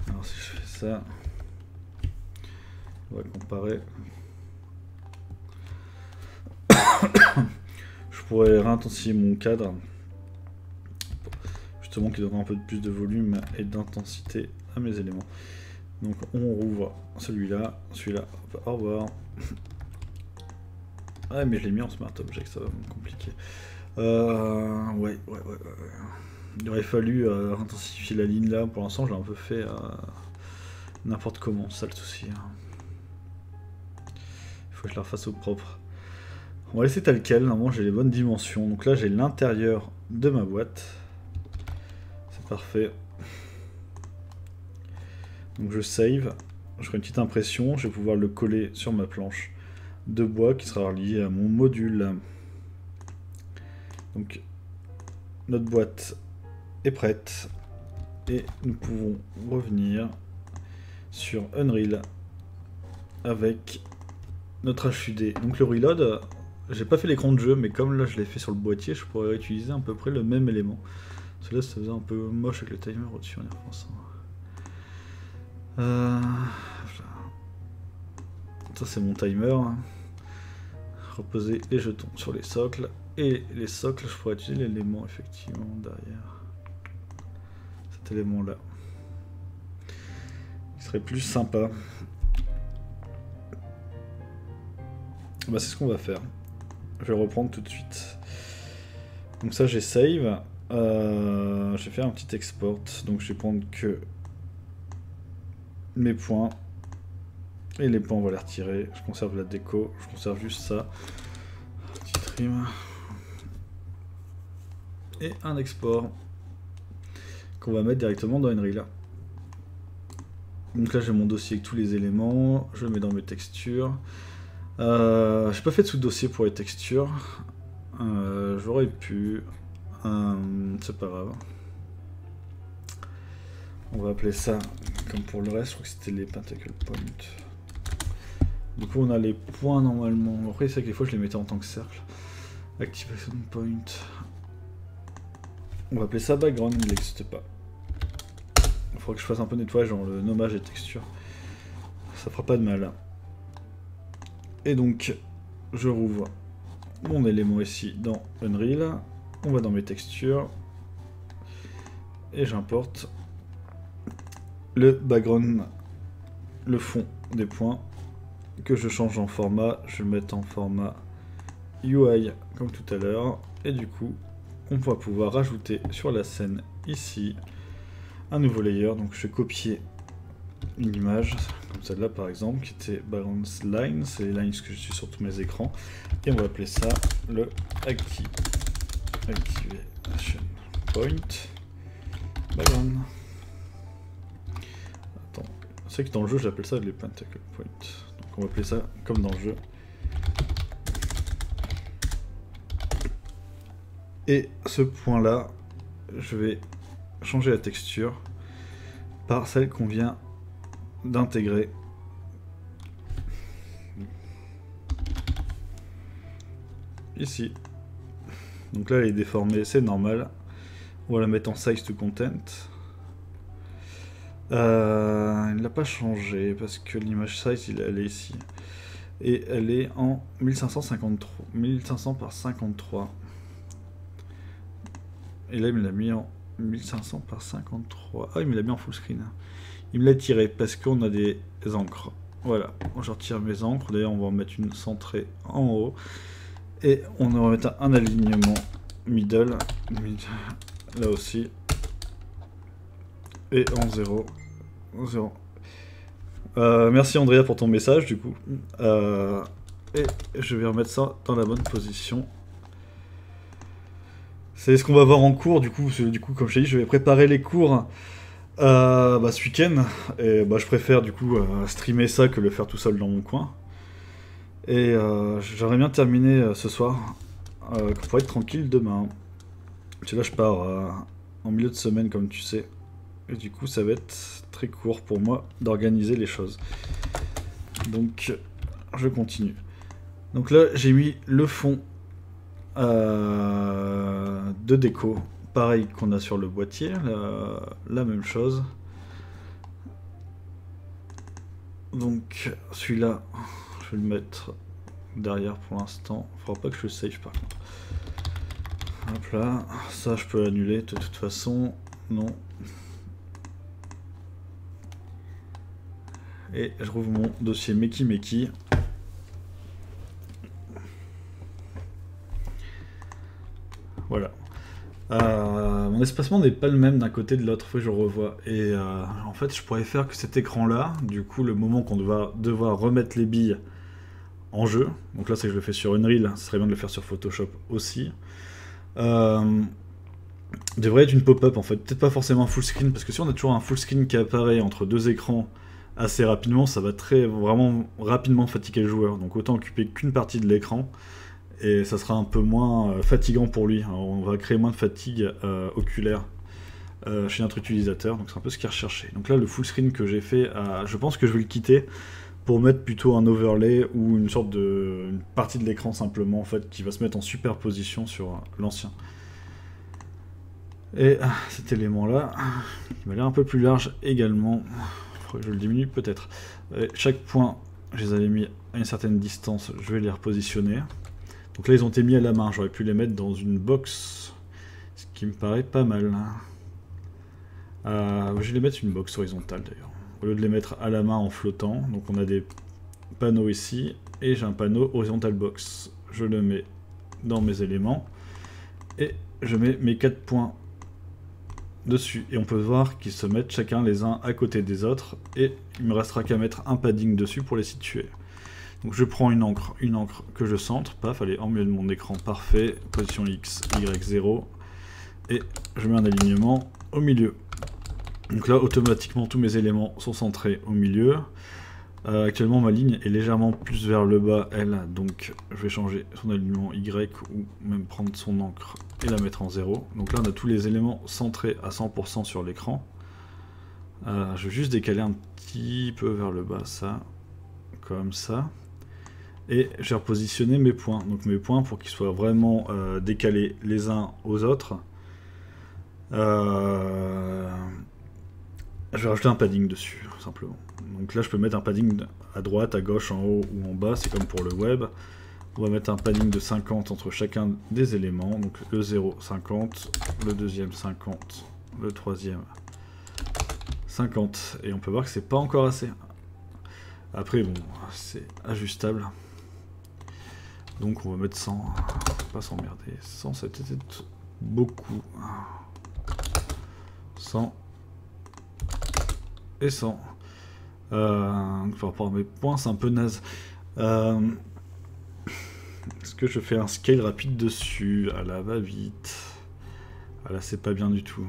S1: Alors si je fais ça, on va comparer. Je pourrais réintensifier mon cadre. Justement, qui donnera un peu plus de volume et d'intensité à mes éléments. Donc on rouvre celui-là, celui-là, au revoir. Ah mais je l'ai mis en Smart Object, ça va me compliquer. Ouais. Il aurait fallu intensifier la ligne là, pour l'instant je l'ai un peu fait n'importe comment, c'est ça le souci. Il faut que je la refasse au propre. On va laisser tel quel, normalement j'ai les bonnes dimensions. Donc là j'ai l'intérieur de ma boîte. C'est parfait. Donc je save, je ferai une petite impression, je vais pouvoir le coller sur ma planche de bois qui sera reliée à mon module. Donc notre boîte est prête et nous pouvons revenir sur Unreal avec notre HUD. Donc le reload, j'ai pas fait l'écran de jeu, mais comme là je l'ai fait sur le boîtier, je pourrais utiliser à peu près le même élément. Parce que là ça faisait un peu moche avec le timer au-dessus en y repensant. Ça c'est mon timer. Reposer les jetons sur les socles. Et les socles, je pourrais utiliser l'élément effectivement derrière. Cet élément là. Il serait plus sympa. Bah, c'est ce qu'on va faire. Je vais reprendre tout de suite. Donc ça j'ai save. Je vais faire un petit export. Donc je vais prendre que mes points. Et les points on va les retirer. Je conserve la déco. Je conserve juste ça. Petit trim. Et un export. Qu'on va mettre directement dans Unreal. Donc là j'ai mon dossier avec tous les éléments. Je le mets dans mes textures. J'ai pas fait de sous-dossier pour les textures. J'aurais pu. C'est pas grave. On va appeler ça comme pour le reste. Je crois que c'était les Pentacle Points. Du coup on a les points normalement. Après c'est vrai que des fois je les mettais en tant que cercle. Activation Point. On va appeler ça background, il n'existe pas. Il faudra que je fasse un peu de nettoyage dans le nommage des textures. Ça fera pas de mal. Et donc, je rouvre mon élément ici dans Unreal. On va dans mes textures. Et j'importe le background, le fond des points, que je change en format. Je vais le mettre en format UI comme tout à l'heure. Et du coup, on va pouvoir rajouter sur la scène ici un nouveau layer. Donc je vais copier une image comme celle-là par exemple qui était background line, c'est les lines que je suis sur tous mes écrans, et on va appeler ça le activation point background. Attends, c'est que dans le jeu j'appelle ça les pentacle point, donc on va appeler ça comme dans le jeu. Et ce point là, je vais changer la texture par celle qu'on vient d'intégrer. Ici. Donc là elle est déformée, c'est normal. On va la mettre en size to content. Il ne l'a pas changé parce que l'image size elle est ici. Et elle est en 1553. 1500 par 53. Et là il me l'a mis en 1500 par 53. Ah il me l'a mis en full screen. Il me l'a tiré parce qu'on a des encres. Voilà, je retire mes encres. D'ailleurs, on va en mettre une centrée en haut. Et on va mettre un alignement middle. Là aussi. Et en 0. 0. Merci Andrea pour ton message, du coup. Et je vais remettre ça dans la bonne position. C'est ce qu'on va voir en cours, du coup. Parce que, du coup, comme je t'ai dit, je vais préparer les cours. Ce week-end, et je préfère du coup streamer ça que le faire tout seul dans mon coin. Et j'aimerais bien terminer ce soir pour être tranquille demain. Parce que là je pars en milieu de semaine comme tu sais. Et du coup ça va être très court pour moi d'organiser les choses. Donc je continue. Donc là j'ai mis le fond de déco. Pareil qu'on a sur le boîtier, la même chose. Donc celui-là, je vais le mettre derrière pour l'instant. Il ne faudra pas que je le save par contre. Hop là, ça je peux annuler de toute façon, non. Et je rouvre mon dossier Meki. Voilà. Mon espacement n'est pas le même d'un côté de l'autre, faut que je revois. Et en fait, je pourrais faire que cet écran-là, du coup, le moment qu'on va devoir remettre les billes en jeu, donc là, c'est que je le fais sur Unreal, ce serait bien de le faire sur Photoshop aussi, devrait être une pop-up en fait. Peut-être pas forcément un full screen, parce que si on a toujours un full screen qui apparaît entre deux écrans assez rapidement, ça va vraiment rapidement fatiguer le joueur. Donc autant occuper qu'une partie de l'écran. Et ça sera un peu moins fatigant pour lui. Alors, on va créer moins de fatigue oculaire chez notre utilisateur, donc c'est un peu ce qu'il recherchait. Donc là, le full screen que j'ai fait, je pense que je vais le quitter pour mettre plutôt un overlay ou une sorte une partie de l'écran simplement en fait qui va se mettre en superposition sur l'ancien. Et cet élément-là, il m'a l'air un peu plus large également. Il faudrait que je le diminue peut-être. Chaque point, je les avais mis à une certaine distance, je vais les repositionner. Donc là, ils ont été mis à la main. J'aurais pu les mettre dans une box, ce qui me paraît pas mal. Je vais les mettre une box horizontale d'ailleurs, au lieu de les mettre à la main en flottant. Donc on a des panneaux ici, et j'ai un panneau horizontal box. Je le mets dans mes éléments, et je mets mes 4 points dessus. Et on peut voir qu'ils se mettent chacun les uns à côté des autres, et il me restera qu'à mettre un padding dessus pour les situer. Donc je prends une encre que je centre, paf, elle est en milieu de mon écran, parfait, position X, Y, 0, et je mets un alignement au milieu. Donc là, automatiquement, tous mes éléments sont centrés au milieu. Actuellement, ma ligne est légèrement plus vers le bas, elle, donc je vais changer son alignement Y, ou même prendre son encre et la mettre en 0. Donc là, on a tous les éléments centrés à 100% sur l'écran. Je vais juste décaler un petit peu vers le bas, ça, comme ça. Et j'ai repositionné mes points. Donc mes points, pour qu'ils soient vraiment décalés les uns aux autres, je vais rajouter un padding dessus, simplement. Donc là, je peux mettre un padding à droite, à gauche, en haut ou en bas, c'est comme pour le web. On va mettre un padding de 50 entre chacun des éléments. Donc le 0, 50, le deuxième 50, le troisième 50. Et on peut voir que c'est pas encore assez. Après, bon, c'est ajustable. Donc on va mettre 100, pas s'emmerder, 100 ça peut être beaucoup. 100 et 100. Par rapport à mes points, c'est un peu naze. Est-ce que je fais un scale rapide dessus? Ah là, va vite. Ah là, c'est pas bien du tout.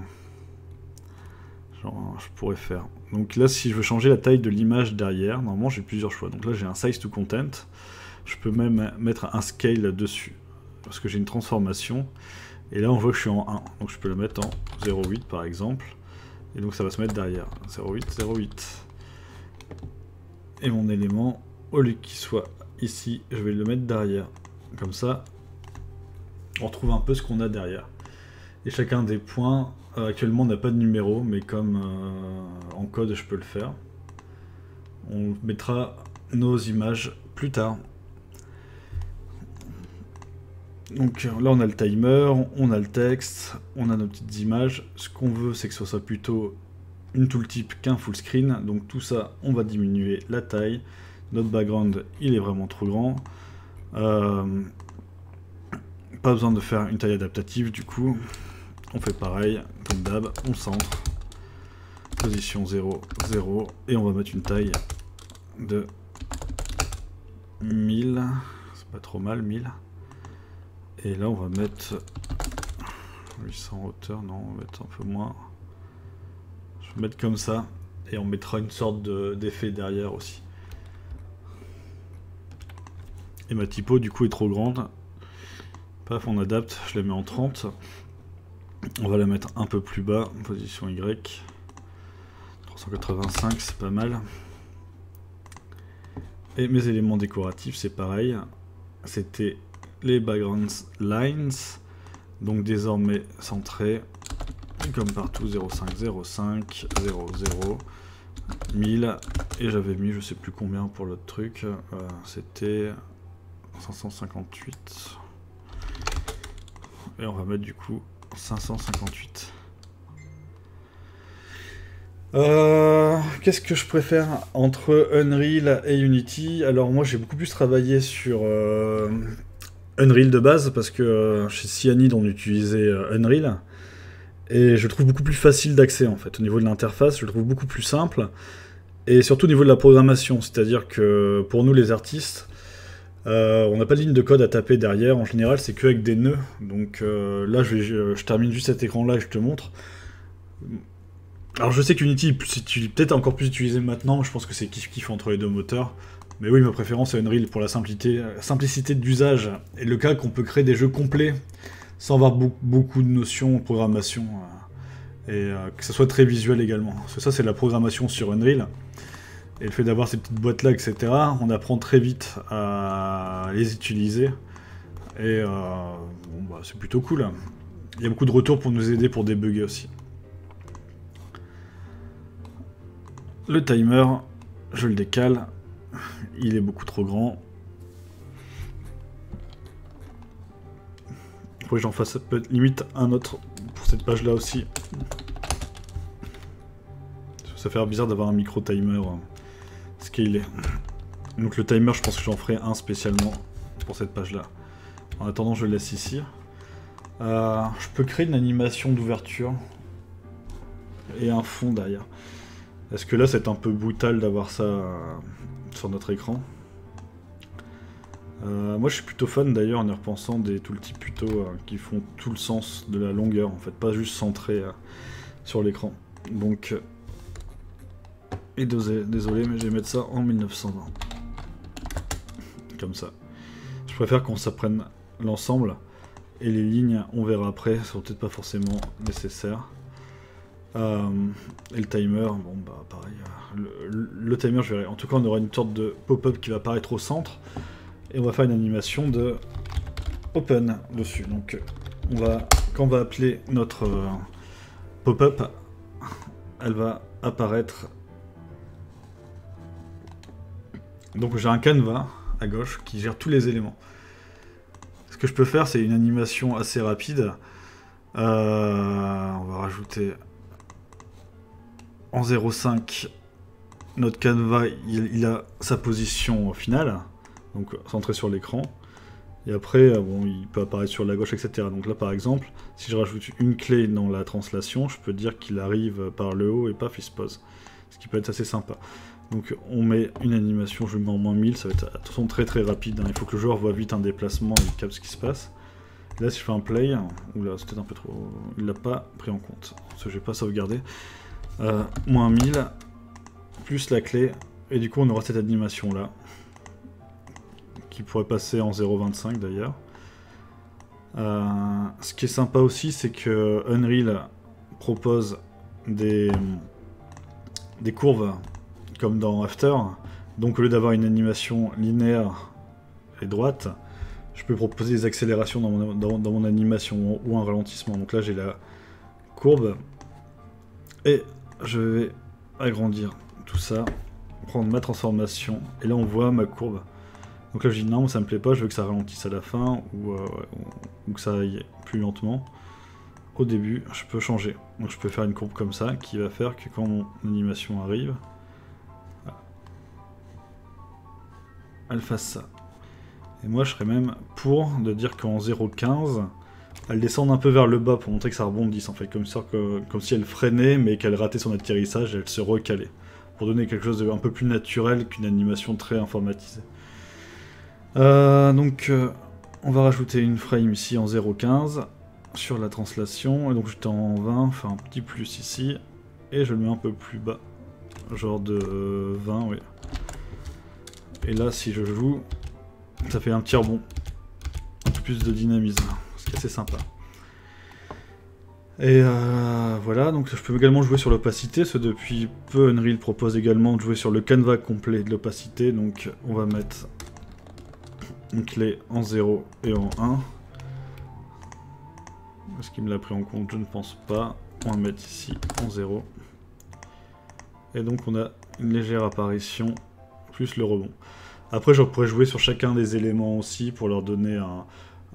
S1: Genre, je pourrais faire. Donc là, si je veux changer la taille de l'image derrière, normalement j'ai plusieurs choix. Donc là, j'ai un size to content. Je peux même mettre un scale dessus, parce que j'ai une transformation. Et là, on voit que je suis en 1. Donc je peux le mettre en 0,8 par exemple. Et donc ça va se mettre derrière. 0,8, 0,8. Et mon élément, au lieu qu'il soit ici, je vais le mettre derrière. Comme ça, on retrouve un peu ce qu'on a derrière. Et chacun des points, actuellement on n'a pas de numéro, mais comme en code je peux le faire. On mettra nos images plus tard. Donc là on a le timer, on a le texte, on a nos petites images. Ce qu'on veut c'est que ce soit plutôt une tooltip qu'un full screen. Donc tout ça on va diminuer la taille. Notre background il est vraiment trop grand. Pas besoin de faire une taille adaptative du coup. On fait pareil, comme d'hab, on centre. Position 0, 0. Et on va mettre une taille de 1000. C'est pas trop mal, 1000. Et là on va mettre 800 hauteur, non, on va mettre un peu moins. Je vais mettre comme ça, et on mettra une sorte d'effet derrière aussi. Et ma typo du coup est trop grande. Paf, on adapte, je la mets en 30. On va la mettre un peu plus bas, position Y. 385, c'est pas mal. Et mes éléments décoratifs, c'est pareil. C'était les background lines, donc désormais centrés, comme partout, 0,5, 0,5, 0,0, 1000, et j'avais mis je sais plus combien pour l'autre truc, c'était 558, Et on va mettre du coup 558. Qu'est-ce que je préfère entre Unreal et Unity? Alors moi j'ai beaucoup plus travaillé sur Unreal de base parce que chez Cyanide on utilisait Unreal et je le trouve beaucoup plus facile d'accès en fait. Au niveau de l'interface je le trouve beaucoup plus simple et surtout au niveau de la programmation, c'est-à-dire que pour nous les artistes on n'a pas de ligne de code à taper derrière, en général c'est que avec des nœuds, donc là je termine juste cet écran là et je te montre. Alors je sais qu'Unity est peut-être encore plus utilisé maintenant, je pense que c'est kiff-kiff entre les deux moteurs. Mais oui, ma préférence est Unreal pour la simplicité d'usage et le cas qu'on peut créer des jeux complets sans avoir beaucoup de notions de programmation et que ça soit très visuel également. Parce que ça c'est la programmation sur Unreal. Et le fait d'avoir ces petites boîtes là, etc., on apprend très vite à les utiliser. Et bon, bah, c'est plutôt cool. Il y a beaucoup de retours pour nous aider pour débugger aussi. Le timer, je le décale, il est beaucoup trop grand. Il faut que j'en fasse limite un autre pour cette page là aussi. Ça fait bizarre d'avoir un micro timer scalé. Donc le timer, je pense que j'en ferai un spécialement pour cette page là. En attendant, je le laisse ici. Je peux créer une animation d'ouverture et un fond derrière. Est-ce que là c'est un peu brutal d'avoir ça sur notre écran? Moi je suis plutôt fan d'ailleurs en y repensant des tooltips plutôt qui font tout le sens de la longueur en fait, pas juste centré sur l'écran. Donc, et désolé mais je vais mettre ça en 1920. Comme ça. Je préfère qu'on s'apprenne l'ensemble et les lignes on verra après, ça sont peut-être pas forcément nécessaires. Et le timer, bon bah pareil, le timer je verrai. En tout cas on aura une sorte de pop-up qui va apparaître au centre et on va faire une animation de open dessus. Donc quand on va appeler notre pop-up, elle va apparaître. Donc j'ai un canevas à gauche qui gère tous les éléments. Ce que je peux faire c'est une animation assez rapide. On va rajouter en 0,5, notre canevas, il a sa position finale, donc centré sur l'écran. Et après, bon, il peut apparaître sur la gauche, etc. Donc là, par exemple, si je rajoute une clé dans la translation, je peux dire qu'il arrive par le haut et paf, il se pose. Ce qui peut être assez sympa. Donc on met une animation, je le mets en moins 1000, ça va être de toute façon très très rapide. Hein. Il faut que le joueur voit vite un déplacement et il capte ce qui se passe. Là, si je fais un play, oula, c'est peut-être un peu trop... Il l'a pas pris en compte, parce que je vais pas sauvegarder. Moins 1000, plus la clé, et du coup on aura cette animation là, qui pourrait passer en 0,25 d'ailleurs. Ce qui est sympa aussi, c'est que Unreal propose des courbes comme dans After, donc au lieu d'avoir une animation linéaire et droite, je peux proposer des accélérations dans mon animation ou un ralentissement. Donc là j'ai la courbe, et je vais agrandir tout ça, prendre ma transformation, et là on voit ma courbe. Donc là je dis non, ça me plaît pas, je veux que ça ralentisse à la fin, ou que ça aille plus lentement. Au début, je peux changer. Donc je peux faire une courbe comme ça, qui va faire que quand mon animation arrive, elle fasse ça. Et moi je serais même pour de dire qu'en 0,15, elle descend un peu vers le bas pour montrer que ça rebondisse en fait, comme si elle freinait mais qu'elle ratait son atterrissage et elle se recalait. Pour donner quelque chose d'un peu plus naturel qu'une animation très informatisée. Donc on va rajouter une frame ici en 0,15 sur la translation, et donc j'étais en 20, enfin un petit plus ici, et je le mets un peu plus bas, genre de 20, oui. Et là si je joue, ça fait un petit rebond, un peu plus de dynamisme, ce qui est assez sympa. Et voilà, donc je peux également jouer sur l'opacité, ce depuis peu Unreal propose également de jouer sur le canevas complet de l'opacité, donc on va mettre une clé en 0 et en 1. Est-ce qu'il me l'a pris en compte? Je ne pense pas. On va mettre ici en 0. Et donc on a une légère apparition, plus le rebond. Après je pourrais jouer sur chacun des éléments aussi pour leur donner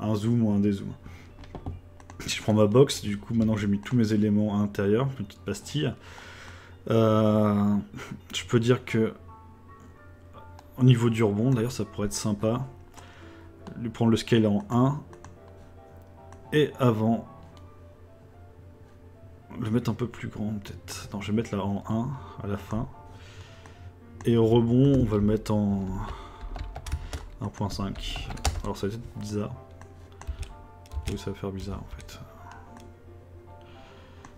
S1: un zoom ou un dézoom. Si je prends ma box, du coup maintenant j'ai mis tous mes éléments à l'intérieur, une petite pastille. Je peux dire que au niveau du rebond, d'ailleurs ça pourrait être sympa, lui prendre le scale en 1 et avant le mettre un peu plus grand peut-être. Non, je vais mettre là en 1 à la fin. Et au rebond, on va le mettre en 1.5. Alors ça va être bizarre. Oui, ça va faire bizarre en fait.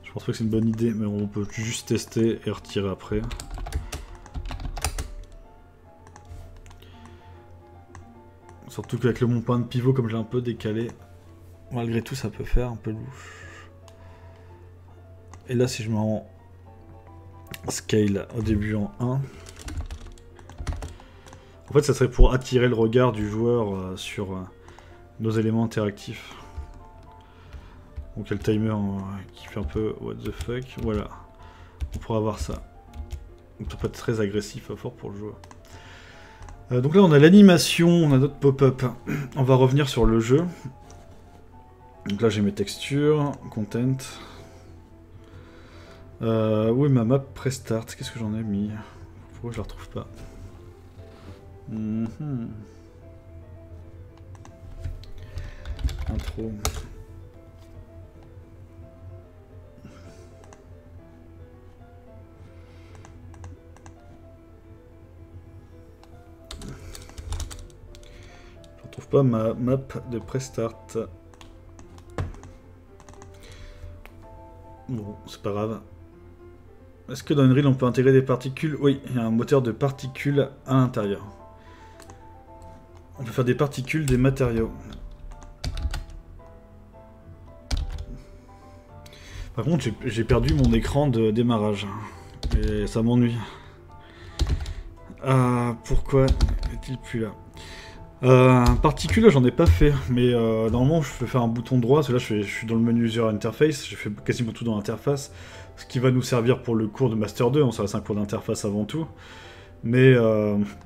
S1: Je pense pas que c'est une bonne idée, mais on peut juste tester et retirer après. Surtout qu'avec mon point de pivot, comme j'ai un peu décalé, malgré tout ça peut faire un peu louche. Et là si je mets en scale au début en 1, en fait ça serait pour attirer le regard du joueur sur nos éléments interactifs. Donc il y a le timer qui fait un peu what the fuck, voilà. On pourra avoir ça. Donc ça peut être très agressif à fort pour le joueur. Donc là on a l'animation, on a notre pop-up. On va revenir sur le jeu. Donc là j'ai mes textures, content. Où est ma map prestart? Qu'est-ce que j'en ai mis? Pourquoi je la retrouve pas? Intro. Je retrouve pas ma map de prestart. Bon, c'est pas grave. Est-ce que dans Unreal on peut intégrer des particules? Oui, il y a un moteur de particules à l'intérieur. On peut faire des particules, des matériaux. Par contre, j'ai perdu mon écran de démarrage. Et ça m'ennuie. Pourquoi est-il plus là? Particules, j'en ai pas fait. Mais normalement, je peux faire un bouton droit. Parce que là, je suis dans le menu User Interface. J'ai fait quasiment tout dans l'interface. Ce qui va nous servir pour le cours de Master 2. Ça reste un cours d'interface avant tout. Mais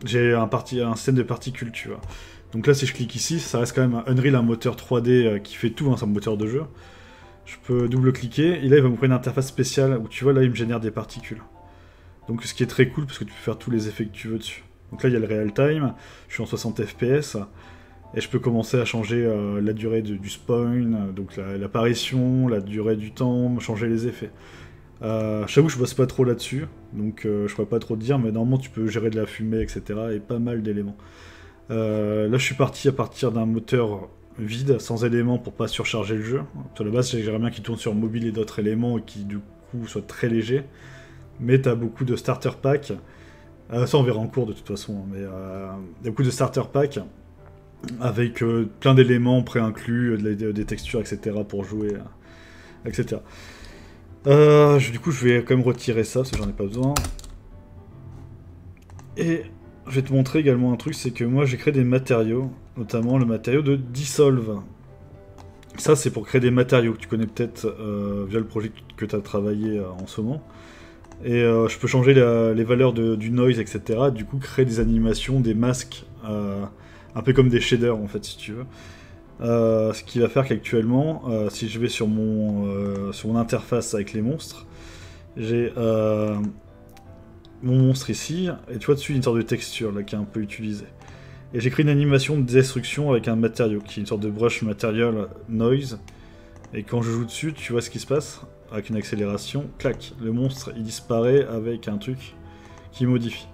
S1: j'ai un système de particules, tu vois. Donc là, si je clique ici, ça reste quand même un Unreal, un moteur 3D qui fait tout, hein, c'est un moteur de jeu. Je peux double-cliquer, et là, il va me prendre une interface spéciale, où tu vois, là, il me génère des particules. Donc ce qui est très cool, parce que tu peux faire tous les effets que tu veux dessus. Donc là, il y a le real time, je suis en 60 fps, et je peux commencer à changer la durée du spawn, donc l'apparition, la durée du temps, changer les effets. J'avoue, je bosse pas trop là-dessus, donc je pourrais pas trop te dire, mais normalement tu peux gérer de la fumée, etc. et pas mal d'éléments. Là, je suis parti à partir d'un moteur vide, sans éléments pour pas surcharger le jeu. À la base, j'aimerais bien qu'il tourne sur mobile et d'autres éléments et qui du coup soit très léger. Mais t'as beaucoup de starter packs. Ça, on verra en cours de toute façon, mais y a beaucoup de starter packs avec plein d'éléments pré-inclus, des textures, etc. pour jouer, etc. Du coup, je vais quand même retirer ça, parce que j'en ai pas besoin. Et je vais te montrer également un truc, c'est que moi j'ai créé des matériaux, notamment le matériau de Dissolve. Ça, c'est pour créer des matériaux que tu connais peut-être via le projet que tu as travaillé en ce moment. Et je peux changer les valeurs du noise, etc. Du coup, créer des animations, des masques, un peu comme des shaders en fait, si tu veux. Ce qui va faire qu'actuellement, si je vais sur mon interface avec les monstres, j'ai mon monstre ici, et tu vois dessus une sorte de texture là qui est un peu utilisée. Et j'ai créé une animation de destruction avec un matériau, qui est une sorte de brush material noise. Et quand je joue dessus, tu vois ce qui se passe, avec une accélération, clac, le monstre il disparaît avec un truc qui modifie.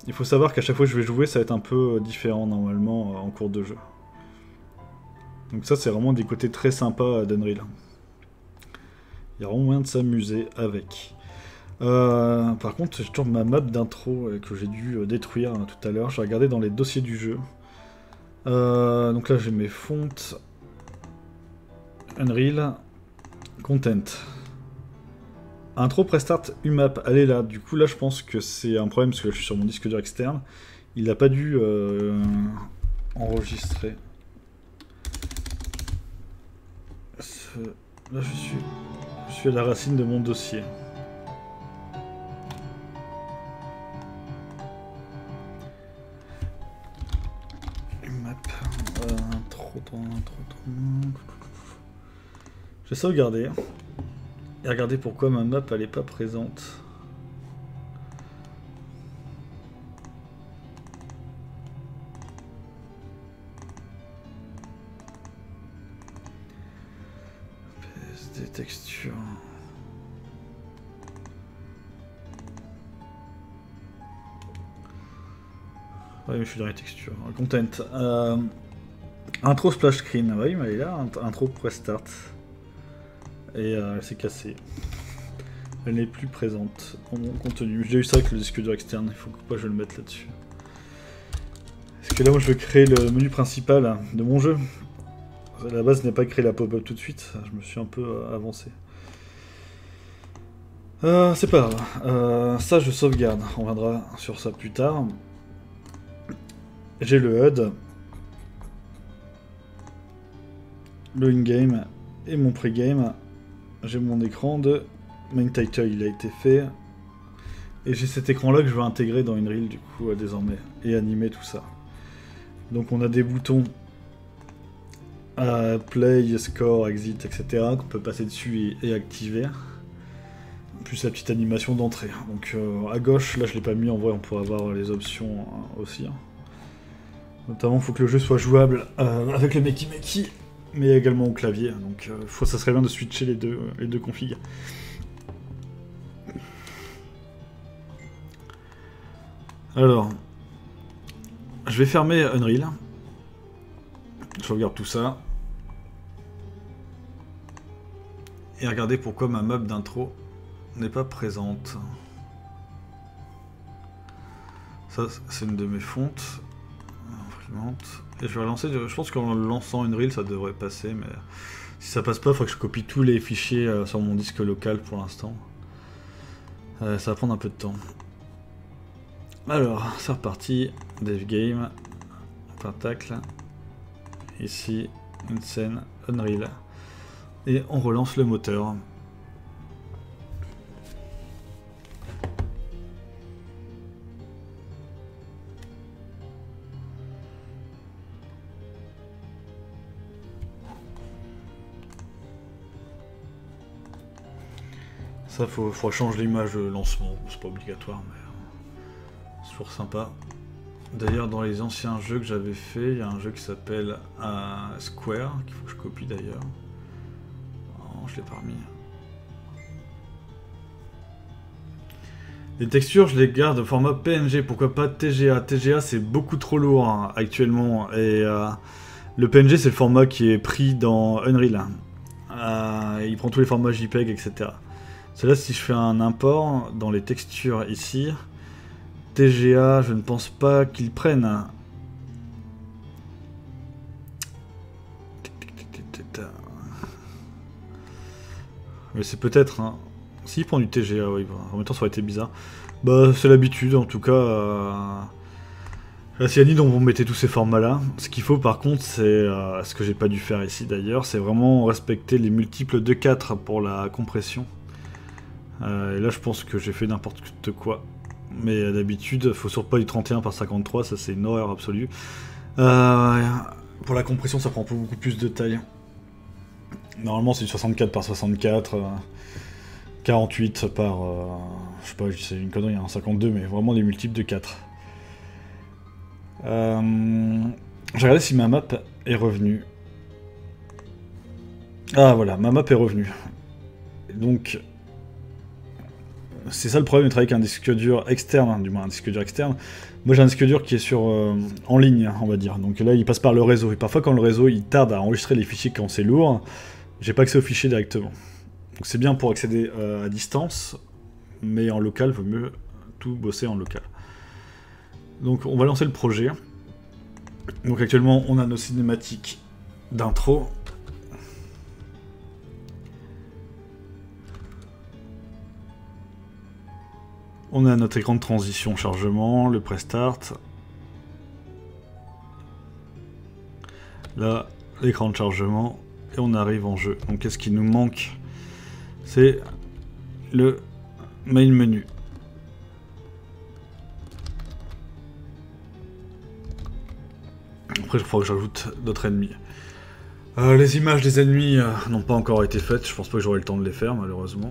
S1: Il faut savoir qu'à chaque fois que je vais jouer, ça va être un peu différent normalement en cours de jeu. Donc ça, c'est vraiment des côtés très sympas d'Unreal. Il y a vraiment moyen de s'amuser avec. Par contre, j'ai toujours ma map d'intro que j'ai dû détruire tout à l'heure. J'ai regardé dans les dossiers du jeu. Donc là, j'ai mes fonts. Unreal. Content. Intro Prestart UMAP. Elle est là. Du coup, là, je pense que c'est un problème parce que là, je suis sur mon disque dur externe. Il n'a pas dû enregistrer. Là, je suis à la racine de mon dossier. Map. Intro. Je vais sauvegarder. Et regarder pourquoi ma map elle est pas présente. PSD textures. Ouais, mais je suis dans les textures. Content. Intro splash screen. Oui, mais elle est là. Intro press start. Et elle s'est cassée. Elle n'est plus présente dans mon contenu. J'ai eu ça avec le disque dur externe. Il faut pas que je le mette là-dessus. Parce que là, moi, je veux créer le menu principal de mon jeu. À la base, je n'ai pas créé la pop-up tout de suite. Je me suis un peu avancé. C'est pas grave. Ça, je sauvegarde. On reviendra sur ça plus tard. J'ai le HUD, le in-game et mon pre-game. J'ai mon écran de main title, il a été fait. Et j'ai cet écran-là que je veux intégrer dans Unreal du coup désormais. Et animer tout ça. Donc on a des boutons play, score, exit, etc. qu'on peut passer dessus et activer. Plus la petite animation d'entrée. Donc à gauche, là je l'ai pas mis, en vrai on pourrait avoir les options aussi. Notamment il faut que le jeu soit jouable avec le Meki, mais également au clavier. Donc ça serait bien de switcher les deux configs. Alors, je vais fermer Unreal. Je regarde tout ça. Et regardez pourquoi ma map d'intro n'est pas présente. Ça, c'est une de mes fontes. Imprimante. Et je vais relancer. Je pense qu'en lançant Unreal, ça devrait passer. Mais si ça passe pas, il faut que je copie tous les fichiers sur mon disque local pour l'instant. Ça va prendre un peu de temps. Alors, c'est reparti. Dev Game. Pentacle. Ici, une scène. Unreal. Et on relance le moteur. Ça, faut changer l'image de lancement. C'est pas obligatoire, mais c'est toujours sympa. D'ailleurs, dans les anciens jeux que j'avais fait, il y a un jeu qui s'appelle Square, qu'il faut que je copie d'ailleurs. Oh, je l'ai pas remis. Les textures, je les garde au format PNG, pourquoi pas TGA. TGA, c'est beaucoup trop lourd hein, actuellement. Et le PNG, c'est le format qui est pris dans Unreal. Il prend tous les formats JPEG, etc. C'est là si je fais un import dans les textures ici. TGA, je ne pense pas qu'ils prennent. Mais c'est peut-être. Hein. S'il prend du TGA, oui. En même temps, ça aurait été bizarre. Bah, c'est l'habitude, en tout cas. La cyanide, on va mettre tous ces formats-là. Ce qu'il faut, par contre, c'est. Ce que j'ai pas dû faire ici d'ailleurs, c'est vraiment respecter les multiples de 4 pour la compression. Et là, je pense que j'ai fait n'importe quoi. Mais d'habitude, faut surtout pas du 31 par 53, ça c'est une horreur absolue. Pour la compression, ça prend beaucoup plus de taille. Normalement, c'est du 64 par 64, 48 par... je sais pas, c'est une connerie, hein, 52, mais vraiment des multiples de 4. J'ai regardé si ma map est revenue. Ah voilà, ma map est revenue. Donc... C'est ça le problème de travailler avec un disque dur externe, hein, du moins un disque dur externe. Moi j'ai un disque dur qui est en ligne, on va dire. Donc là il passe par le réseau. Et parfois quand le réseau il tarde à enregistrer les fichiers quand c'est lourd, j'ai pas accès aux fichiers directement. Donc c'est bien pour accéder à distance, mais en local, il vaut mieux tout bosser en local. Donc on va lancer le projet. Donc actuellement on a nos cinématiques d'intro. On a notre écran de transition chargement, le pré-start. Là, l'écran de chargement. Et on arrive en jeu. Donc qu'est-ce qui nous manque? C'est le main menu. Après, je crois que j'ajoute d'autres ennemis. Les images des ennemis n'ont pas encore été faites, je pense pas que j'aurai le temps de les faire malheureusement.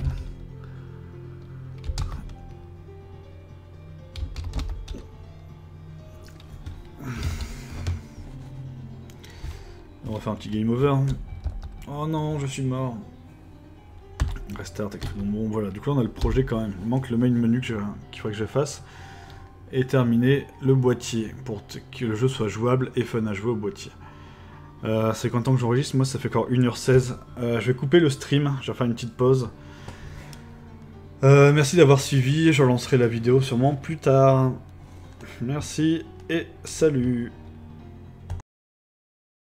S1: On va faire un petit game over. Oh non, je suis mort. Restart, bon voilà, du coup on a le projet quand même. Il manque le main menu qu'il faudrait que je fasse. Et terminer le boîtier pour que le jeu soit jouable et fun à jouer au boîtier. C'est combien de temps que j'enregistre? Moi ça fait encore 1h16. Je vais couper le stream, je vais faire une petite pause. Merci d'avoir suivi, je relancerai la vidéo sûrement plus tard. Merci et salut.